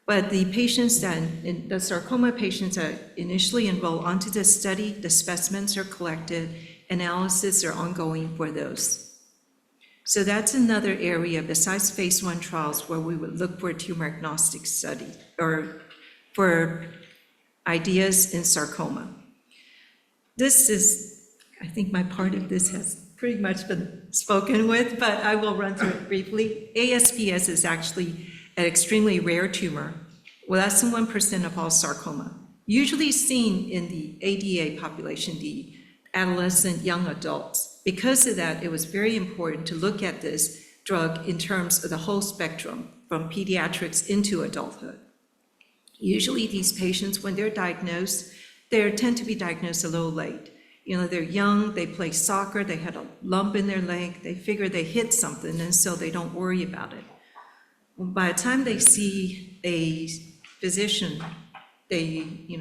But the patients the sarcoma patients that initially enroll onto this study, the specimens are collected, analysis are ongoing for those. So that's another area besides phase 1 trials where we would look for a tumor agnostic study or for ideas in sarcoma. This is, I think my part of this has pretty much been spoken with, but I will run through it briefly. ASPS is actually an extremely rare tumor, less than 1% of all sarcoma, usually seen in the ADA population, the adolescent young adults. Because of that, it was very important to look at this drug in terms of the whole spectrum, from pediatrics into adulthood. Usually these patients, when they're diagnosed, they tend to be diagnosed a little late. You know, they're young, they play soccer, they had a lump in their leg, they figure they hit something, and so they don't worry about it. By the time they see a physician,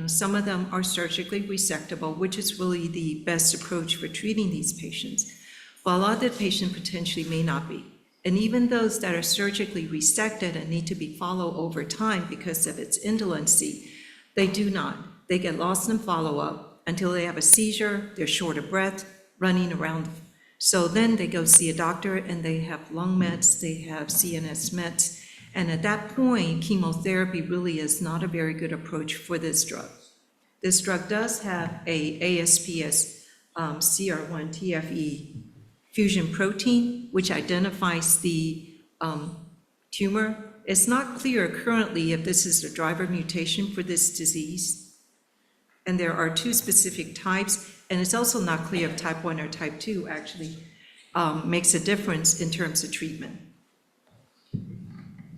some of them are surgically resectable, which is really the best approach for treating these patients. While a lot of the patient potentially may not be. And even those that are surgically resected and need to be followed over time because of its indolency, they do not. They get lost in follow-up until they have a seizure, they're short of breath, running around. So then they go see a doctor and they have lung mets, they have CNS mets, and at that point, chemotherapy really is not a very good approach for this drug. This drug does have a ASPS CR1 TFE fusion protein, which identifies the tumor. It's not clear currently if this is a driver mutation for this disease. And there are 2 specific types, and it's also not clear if type 1 or type 2 actually makes a difference in terms of treatment.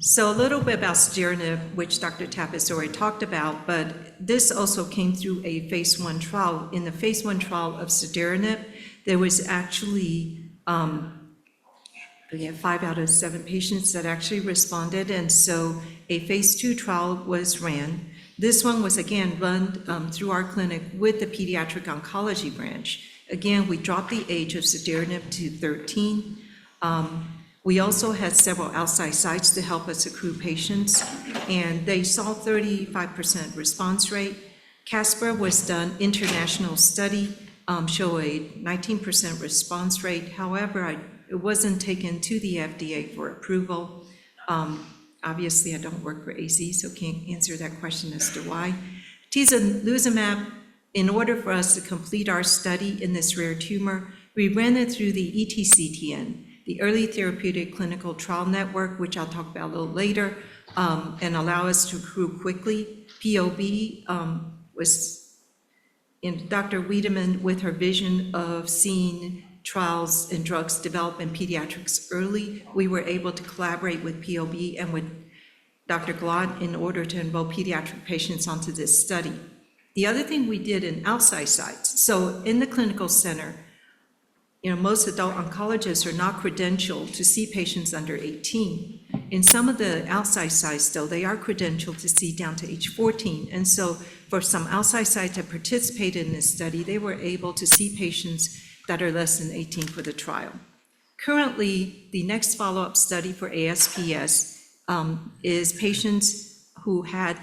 So a little bit about sediranib, which Dr. Tapas already talked about, but this also came through a phase 1 trial. In the phase 1 trial of sediranib, there was actually 5 out of 7 patients that actually responded, and so a phase 2 trial was ran. This one was again run through our clinic with the pediatric oncology branch. Again, we dropped the age of sediranib to 13. We also had several outside sites to help us accrue patients, and they saw 35% response rate. CASPER was done, international study, show a 19% response rate. However, it wasn't taken to the FDA for approval. Obviously, I don't work for AZ, so can't answer that question as to why. Tislelizumab, in order for us to complete our study in this rare tumor, we ran it through the ETCTN, the Early Therapeutic Clinical Trial Network, which I'll talk about a little later. and allow us to recruit quickly. POB was in Dr. Wiedemann with her vision of seeing trials and drugs develop in pediatrics early. We were able to collaborate with POB and with Dr. Glott in order to enroll pediatric patients onto this study. The other thing we did in outside sites, so in the clinical center, most adult oncologists are not credentialed to see patients under 18. In some of the outside sites, though, they are credentialed to see down to age 14. And so for some outside sites that participated in this study, they were able to see patients that are less than 18 for the trial. Currently, the next follow-up study for ASPS is patients who had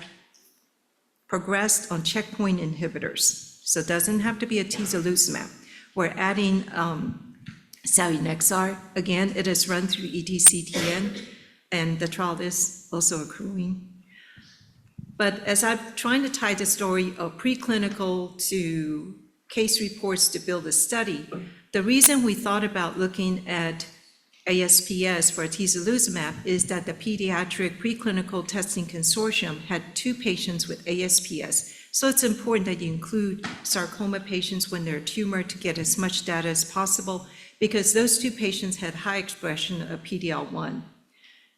progressed on checkpoint inhibitors. So it doesn't have to be atezolizumab. We're adding selinexor. Again, it is run through EDCTN, and the trial is also accruing. But as I'm trying to tie the story of preclinical to case reports to build a study, the reason we thought about looking at ASPS for atezolizumab is that the Pediatric Preclinical Testing Consortium had 2 patients with ASPS. So it's important that you include sarcoma patients when they're a tumor to get as much data as possible, because those 2 patients had high expression of PD-L1.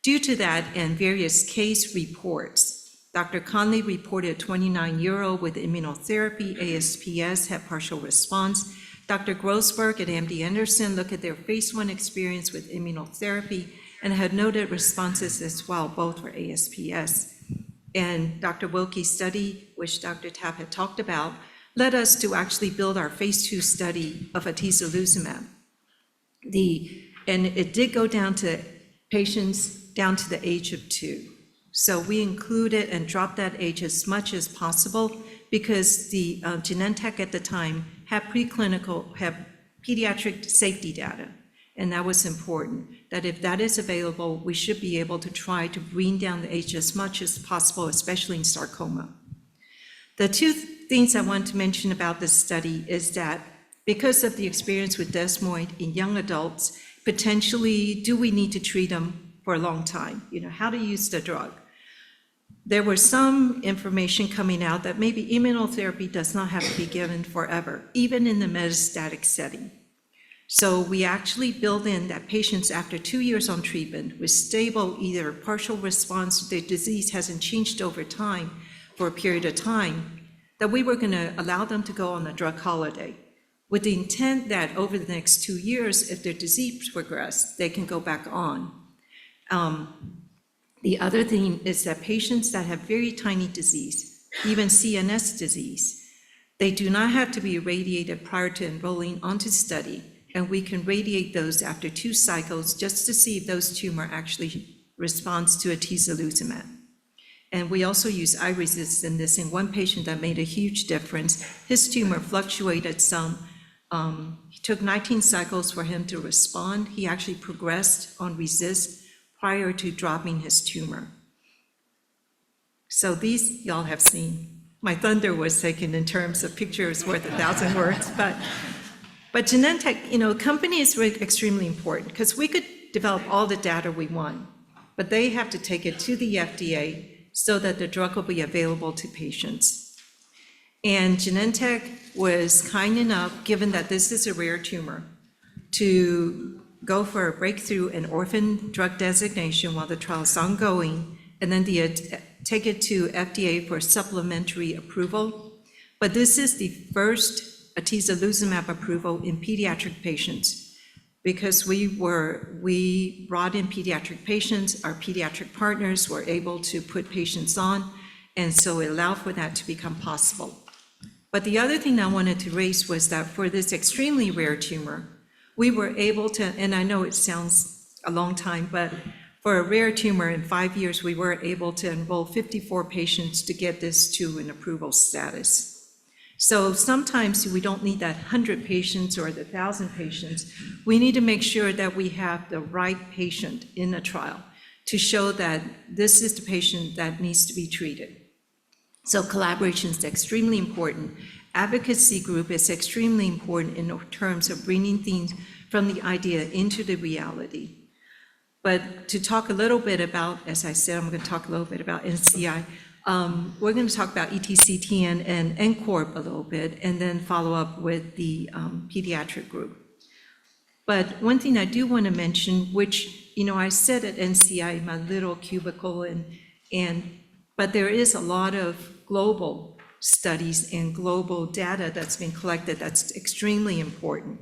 Due to that and various case reports, Dr. Conley reported 29-year-old with immunotherapy, ASPS, had partial response. Dr. Grossberg at MD Anderson looked at their phase 1 experience with immunotherapy and had noted responses as well, both for ASPS. And Dr. Wilkie's study, which Dr. Tapp had talked about, led us to actually build our phase 2 study of atezolizumab. And it did go down to patients down to the age of 2. So we included and dropped that age as much as possible because the Genentech at the time had pediatric safety data. And that was important, that if that is available, we should be able to try to bring down the age as much as possible, especially in sarcoma. The 2 things I want to mention about this study is that because of the experience with desmoid in young adults, potentially, do we need to treat them for a long time? How to use the drug. There was some information coming out that maybe immunotherapy does not have to be given forever, even in the metastatic setting. So we actually build in that patients after 2 years on treatment with stable, either partial response, the disease hasn't changed over time for a period of time, that we were going to allow them to go on a drug holiday with the intent that over the next 2 years, if their disease progresses, they can go back on. The other thing is that patients that have very tiny disease, even CNS disease, they do not have to be irradiated prior to enrolling onto study, and we can radiate those after 2 cycles just to see if those tumor actually responds to atezolizumab. And we also use iRECIST in this in one patient that made a huge difference. His tumor fluctuated some. It took 19 cycles for him to respond. He actually progressed on RECIST prior to dropping his tumor. So these y'all have seen. My thunder was taken in terms of pictures worth 1,000 words, but Genentech, company is really extremely important because we could develop all the data we want, but they have to take it to the FDA so that the drug will be available to patients. And Genentech was kind enough, given that this is a rare tumor, to go for a breakthrough and orphan drug designation while the trial is ongoing, and then take it to FDA for supplementary approval. But this is the first atezolizumab approval in pediatric patients because we brought in pediatric patients, our pediatric partners were able to put patients on, and so it allowed for that to become possible. But the other thing I wanted to raise was that for this extremely rare tumor, we were able to, and I know it sounds a long time, but for a rare tumor in 5 years, we were able to enroll 54 patients to get this to an approval status. So sometimes we don't need that 100 patients or the 1,000 patients. We need to make sure that we have the right patient in a trial to show that this is the patient that needs to be treated. So collaboration is extremely important. Advocacy group is extremely important in terms of bringing things from the idea into the reality. But to talk a little bit about, as I said, I'm going to talk a little bit about NCI. We're going to talk about ETCTN and NCORP a little bit, and then follow up with the pediatric group. But one thing I do want to mention, which, I said at NCI in my little cubicle, but there is a lot of global studies and global data that's been collected that's extremely important.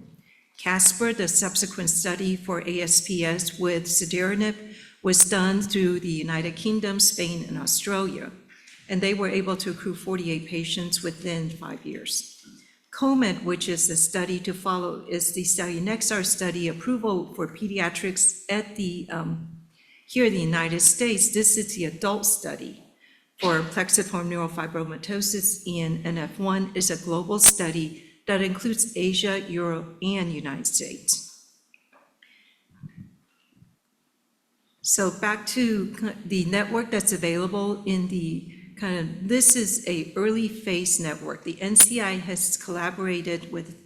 CASPR, the subsequent study for ASPS with cediranib, was done through the United Kingdom, Spain, and Australia, and they were able to accrue 48 patients within 5 years. COMET, which is the study to follow, is the STALLION-XR study approval for pediatrics at the here in the United States. This is the adult study for plexiform neurofibromatosis in NF1. Is a global study that includes Asia, Europe, and United States. So back to the network that's available in the this is a early phase network. The NCI has collaborated with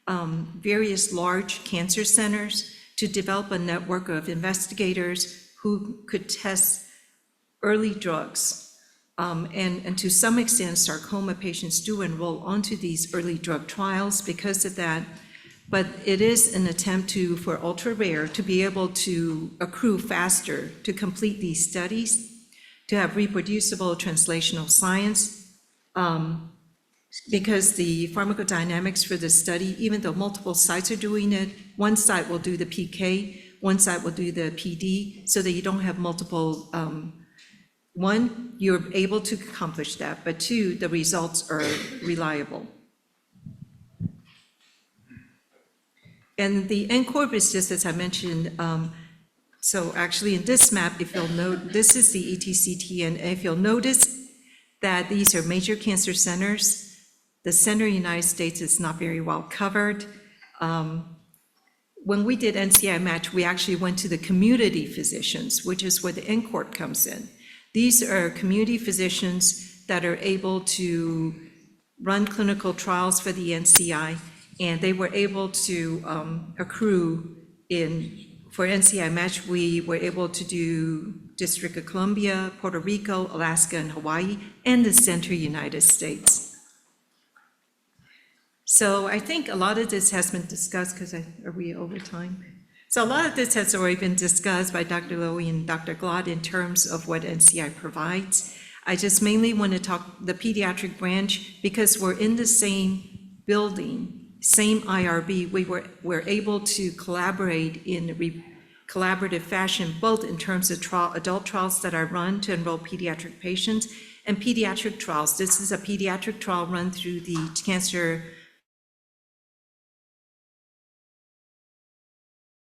various large cancer centers to develop a network of investigators who could test early drugs. And to some extent, sarcoma patients do enroll onto these early drug trials because of that. But it is an attempt for ultra rare to be able to accrue faster to complete these studies, to have reproducible translational science, because the pharmacodynamics for the study, even though multiple sites are doing it, one site will do the PK, one site will do the PD, so that you don't have multiple, one, you're able to accomplish that, but two, the results are reliable. And the NCORP is just, as I mentioned, so actually in this map, if you'll note, this is the ETCTN, and if you'll notice that these are major cancer centers, the center United States is not very well covered. When we did NCI match, we actually went to the community physicians, which is where the NCORP comes in. These are community physicians that are able to run clinical trials for the NCI, and they were able to accrue for NCI match, we were able to do District of Columbia, Puerto Rico, Alaska, and Hawaii, and the center United States. So I think a lot of this has been discussed, because are we over time? So a lot of this has already been discussed by Dr. Lowy and Dr. Glott in terms of what NCI provides. I just mainly want to talk the pediatric branch, because we're in the same building, same IRB, we're able to collaborate in a collaborative fashion, both in terms of adult trials that are run to enroll pediatric patients and pediatric trials. This is a pediatric trial run through the Cancer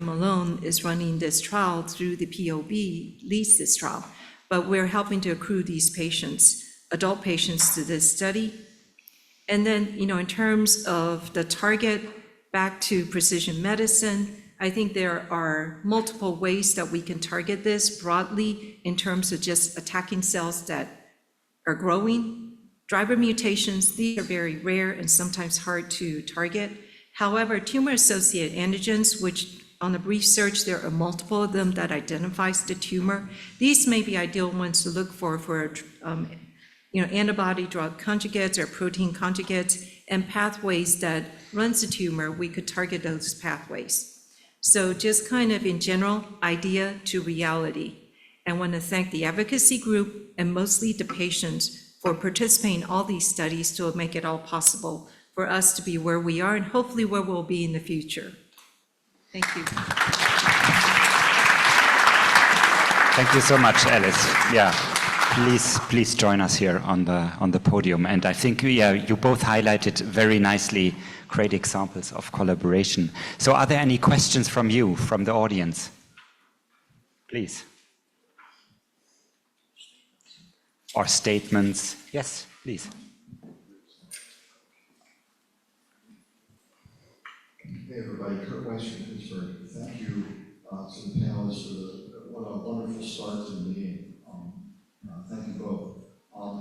Malone is running this trial through the POB, leads this trial, but we're helping to accrue these patients, adult patients, to this study. And then, in terms of the target, back to precision medicine, I think there are multiple ways that we can target this broadly in terms of just attacking cells that are growing. Driver mutations, these are very rare and sometimes hard to target. However, tumor-associated antigens, which on a brief search, there are multiple of them that identifies the tumor. These may be ideal ones to look for antibody drug conjugates or protein conjugates, and pathways that runs the tumor, we could target those pathways. So just kind of in general, idea to reality. I want to thank the advocacy group and mostly the patients for participating in all these studies to make it all possible for us to be where we are and hopefully where we'll be in the future. Thank you. Thank you so much, Alice. Yeah. Please join us here on the podium. And I think, you both highlighted very nicely great examples of collaboration. So are there any questions from you, from the audience? Please. Or statements? Yes, please. Hey everybody, Kurt Weiss from Pittsburgh. Thank you to the panelists for what a wonderful start to the meeting. Thank you both.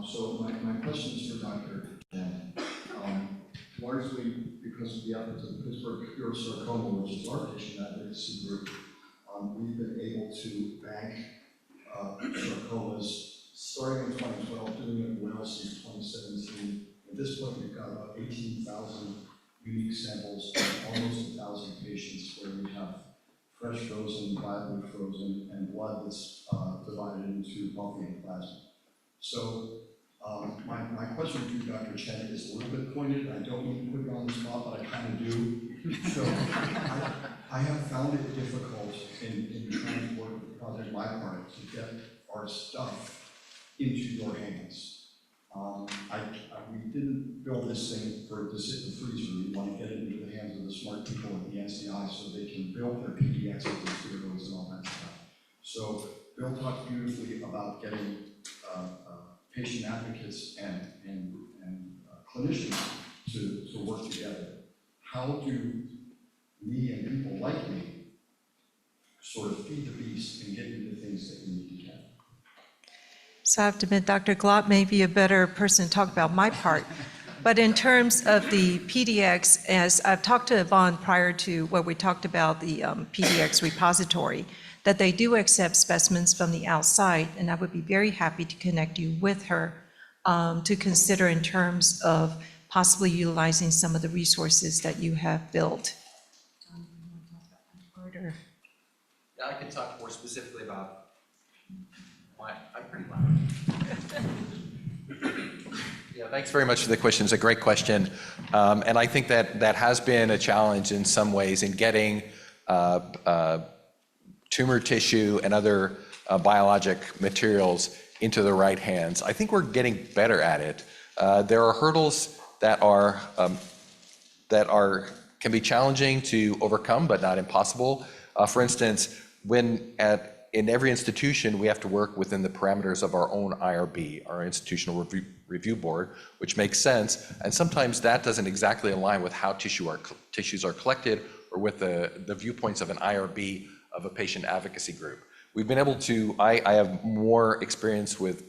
So my question is for Dr. Chen. Largely because of the efforts of the Pittsburgh Sarcoma, which is our patient advocacy group, we've been able able to bank sarcomas starting in 2012, doing it well since 2017. At this point, we've got about 18,000 unique samples, almost 1,000 patients where we have fresh frozen, viably frozen, and blood that's divided into buffy and plasma. So my question to you, Dr. Chen, is a little bit pointed. I don't mean to put you on the spot, but I kind of do. So I have found it difficult in trying to work with the project, my part, to get our stuff into your hands. We didn't build this thing for it to sit in the freezer. We want to get it into the hands of the smart people at the NCI so they can build their PDXs and steroids and all that stuff. So Bill talked beautifully about getting patient advocates and clinicians to work together. How do me and people like me sort of feed the beast and get you the things that you need to get? So I have to admit, Dr. Glott may be a better person to talk about my part. But in terms of the PDX, as I've talked to Yvonne prior to what we talked about the PDX repository, that they do accept specimens from the outside, and I would be very happy to connect you with her to consider in terms of possibly utilizing some of the resources that you have built. Yeah, I can talk more specifically about I'm pretty loud. Yeah, thanks very much for the question. It's a great question. And I think that has been a challenge in some ways in getting tumor tissue and other biologic materials into the right hands. I think we're getting better at it. There are hurdles that can be challenging to overcome, but not impossible. For instance, in every institution, we have to work within the parameters of our own IRB, our Institutional Review Board, which makes sense. And sometimes that doesn't exactly align with how tissues are collected or with the viewpoints of an IRB of a patient advocacy group. We've been able to, I have more experience with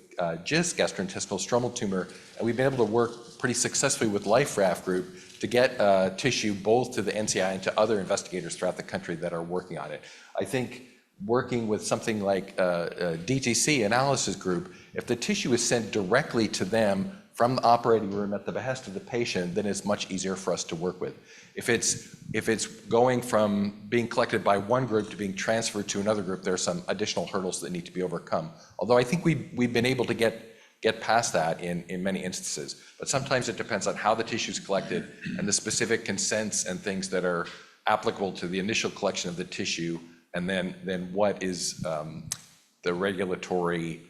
GIST, gastrointestinal stromal tumor, and we've been able to work pretty successfully with LifeRAF group to get tissue both to the NCI and to other investigators throughout the country that are working on it. I think working with something like DTC analysis group, if the tissue is sent directly to them from the operating room at the behest of the patient, then it's much easier for us to work with. If it's going from being collected by one group to being transferred to another group, there are some additional hurdles that need to be overcome. Although I think we've been able to get past that in many instances. But sometimes it depends on how the tissue is collected and the specific consents and things that are applicable to the initial collection of the tissue, and then what is the regulatory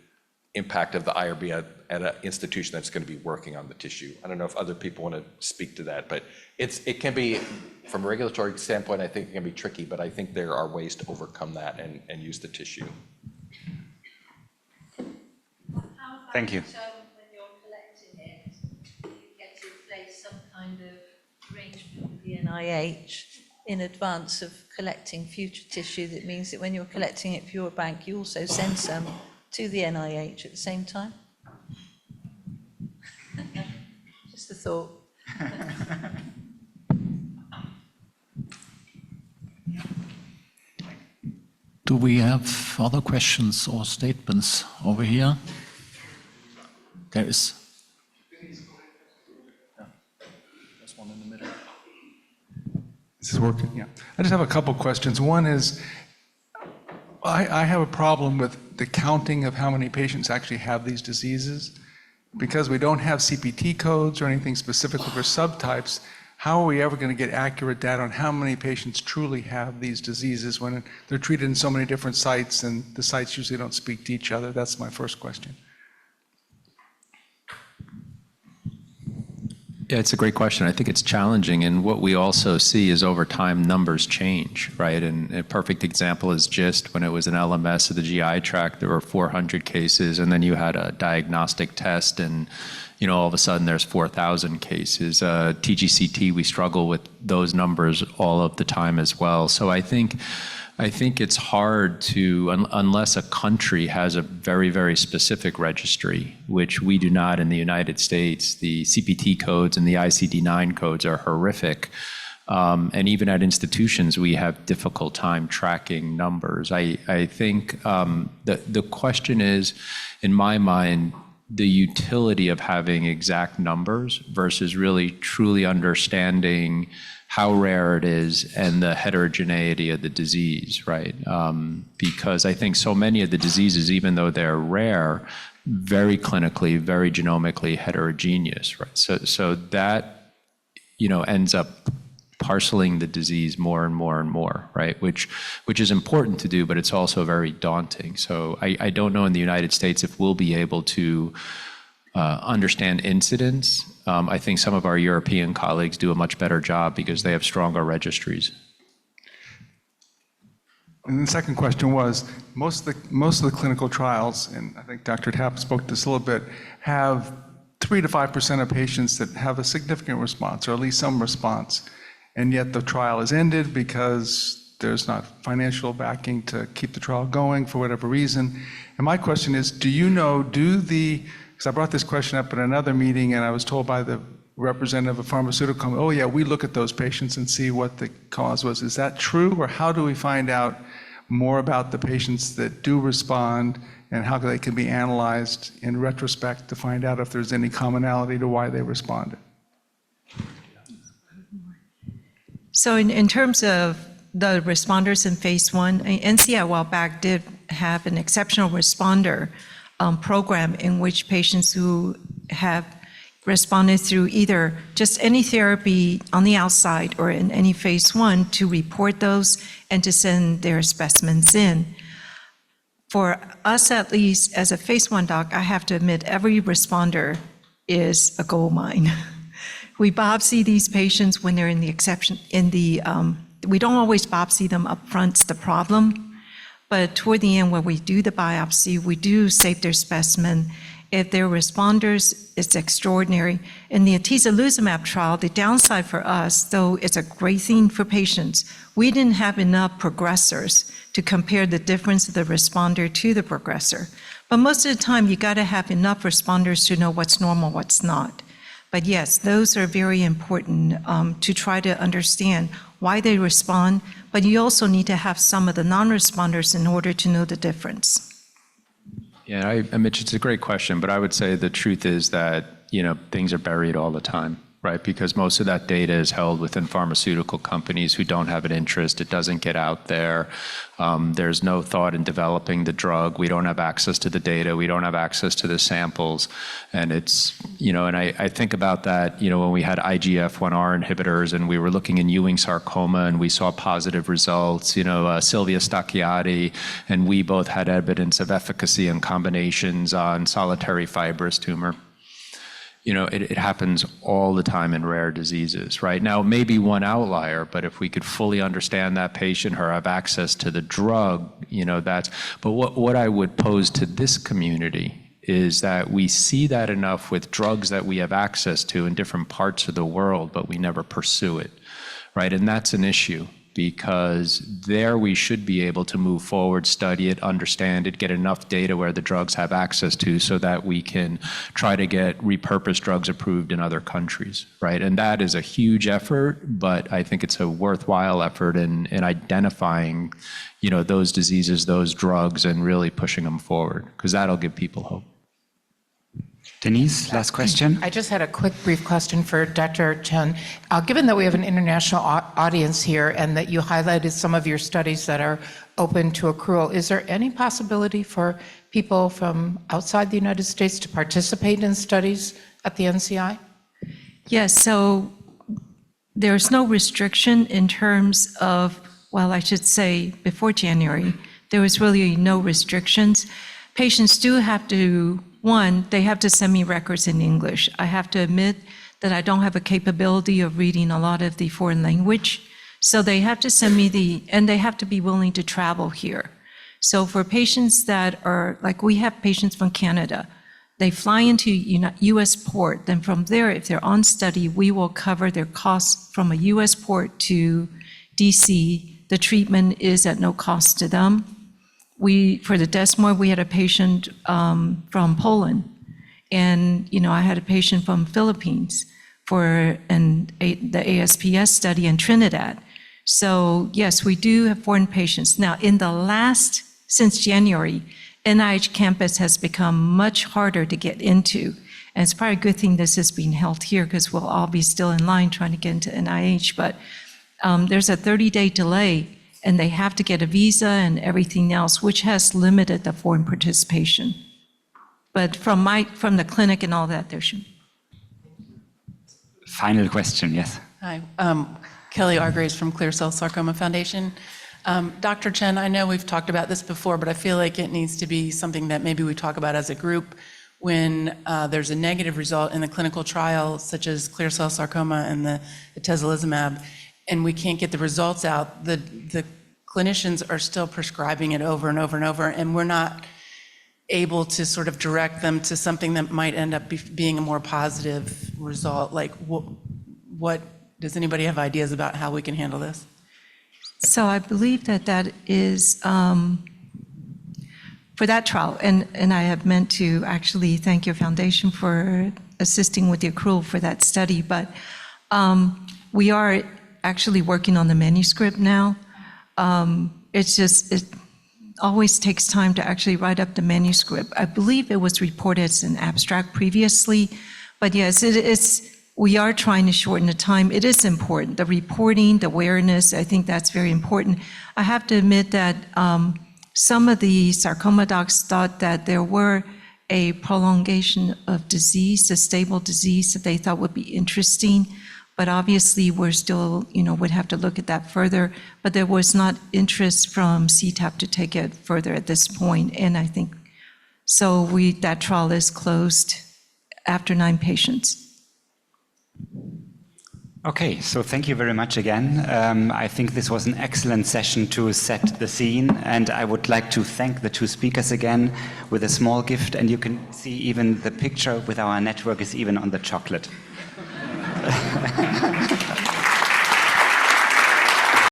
impact of the IRB at an institution that's going to be working on the tissue. I don't know if other people want to speak to that, but it can be, from a regulatory standpoint, I think it can be tricky, but I think there are ways to overcome that and use the tissue. Thank you. When you're collecting it, you get to place some kind of arrangement with the NIH in advance of collecting future tissue. That means that when you're collecting it for your bank, you also send some to the NIH at the same time? Just a thought. Do we have other questions or statements over here? There is. There's one in the middle. Is this working? Yeah. I just have a couple questions. One is, I have a problem with the counting of how many patients actually have these diseases. Because we don't have CPT codes or anything specifically for subtypes, how are we ever going to get accurate data on how many patients truly have these diseases when they're treated in so many different sites and the sites usually don't speak to each other? That's my first question. Yeah, it's a great question. I think it's challenging, and what we also see is over time numbers change, right? And a perfect example is GIST. When it was an LMS of the GI tract, there were 400 cases, and then you had a diagnostic test, and all of a sudden there's 4,000 cases. TGCT, we struggle with those numbers all of the time as well. So I think it's hard to, unless a country has a very, very specific registry, which we do not in the United States. The CPT codes and the ICD-9 codes are horrific. And even at institutions, we have difficult time tracking numbers. I think the question is, in my mind, the utility of having exact numbers versus really truly understanding how rare it is and the heterogeneity of the disease, right? Because I think so many of the diseases, even though they're rare, very clinically, very genomically heterogeneous, right? So that, ends up parceling the disease more and more and more, right? Which is important to do, but it's also very daunting. So I don't know in the United States if we'll be able to understand incidence. I think some of our European colleagues do a much better job because they have stronger registries. And the second question was, most of the clinical trials, and I think Dr. Tapp spoke to this a little bit, have 3 to 5% of patients that have a significant response, or at least some response. And yet the trial is ended because there's not financial backing to keep the trial going for whatever reason. And my question is, because I brought this question up at another meeting and I was told by the representative of pharmaceutical company, oh yeah, we look at those patients and see what the cause was. Is that true? Or how do we find out more about the patients that do respond and how they can be analyzed in retrospect to find out if there's any commonality to why they responded? So in terms of the responders in phase 1, NCI a while back did have an exceptional responder program in which patients who have responded through either just any therapy on the outside or in any phase 1 to report those and to send their specimens in. For us, at least, as a phase 1 doc, I have to admit every responder is a gold mine. We biopsy these patients when they're in the we don't always biopsy them up front, it's the problem. But toward the end, when we do the biopsy, we do save their specimen. If they're responders, it's extraordinary. In the atezolizumab trial, the downside for us, though it's a great thing for patients, we didn't have enough progressors to compare the difference of the responder to the progressor. But most of the time, you got to have enough responders to know what's normal, what's not. But yes, those are very important to try to understand why they respond, but you also need to have some of the non-responders in order to know the difference. Yeah, Mitch, it's a great question, but I would say the truth is that, things are buried all the time, right? Because most of that data is held within pharmaceutical companies who don't have an interest. It doesn't get out there. There's no thought in developing the drug. We don't have access to the data. We don't have access to the samples. And it's, and I think about that, when we had IGF-1R inhibitors and we were looking in Ewing sarcoma and we saw positive results, Sylvia Stacchiati and we both had evidence of efficacy in combinations on solitary fibrous tumor. It happens all the time in rare diseases, right? Now, it may be one outlier, but if we could fully understand that patient or have access to the drug, but what I would pose to this community is that we see that enough with drugs that we have access to in different parts of the world, but we never pursue it, right? And that's an issue, because there we should be able to move forward, study it, understand it, get enough data where the drugs have access to so that we can try to get repurposed drugs approved in other countries, right? And that is a huge effort, but I think it's a worthwhile effort in identifying, those diseases, those drugs, and really pushing them forward, because that'll give people hope. Denise, last question. I just had a quick, brief question for Dr. Chen. Given that we have an international audience here and that you highlighted some of your studies that are open to accrual, is there any possibility for people from outside the United States to participate in studies at the NCI? Yes, so there's no restriction in terms of, well, I should say before January, there was really no restrictions. Patients do have to, one, they have to send me records in English. I have to admit that I don't have a capability of reading a lot of the foreign language. So they have to send me and they have to be willing to travel here. So for patients that are, like we have patients from Canada, they fly into US port, then from there, if they're on study, we will cover their costs from a US port to DC. The treatment is at no cost to them. For the desmoid, we had a patient from Poland, and I had a patient from Philippines. for the ASPS study in Trinidad. So yes, we do have foreign patients. Now, since January, NIH campus has become much harder to get into. And it's probably a good thing this is being held here because we'll all be still in line trying to get into NIH. But there's a 30-day delay and they have to get a visa and everything else, which has limited the foreign participation. But from the clinic and all that, there should. Final question, yes. Hi, Kelly Argraves from Clear Cell Sarcoma Foundation. Dr. Chen, I know we've talked about this before, but I feel like it needs to be something that maybe we talk about as a group when there's a negative result in the clinical trial, such as clear cell sarcoma and the atezolizumab, and we can't get the results out. The clinicians are still prescribing it over and over and over, and we're not able to sort of direct them to something that might end up being a more positive result. Like, what does anybody have ideas about how we can handle this? So I believe that is for that trial, and I have meant to actually thank your foundation for assisting with the accrual for that study, but we are actually working on the manuscript now. It always takes time to actually write up the manuscript. I believe it was reported as an abstract previously, but yes, we are trying to shorten the time. It is important. The reporting, the awareness, I think that's very important. I have to admit that some of the sarcoma docs thought that there were a prolongation of disease, a stable disease that they thought would be interesting. But obviously, we're still, would have to look at that further. But there was not interest from CTAP to take it further at this point. And I think, so that trial is closed after 9 patients. Okay, so thank you very much again. I think this was an excellent session to set the scene, and I would like to thank the 2 speakers again with a small gift, and you can see even the picture with our network is even on the chocolate.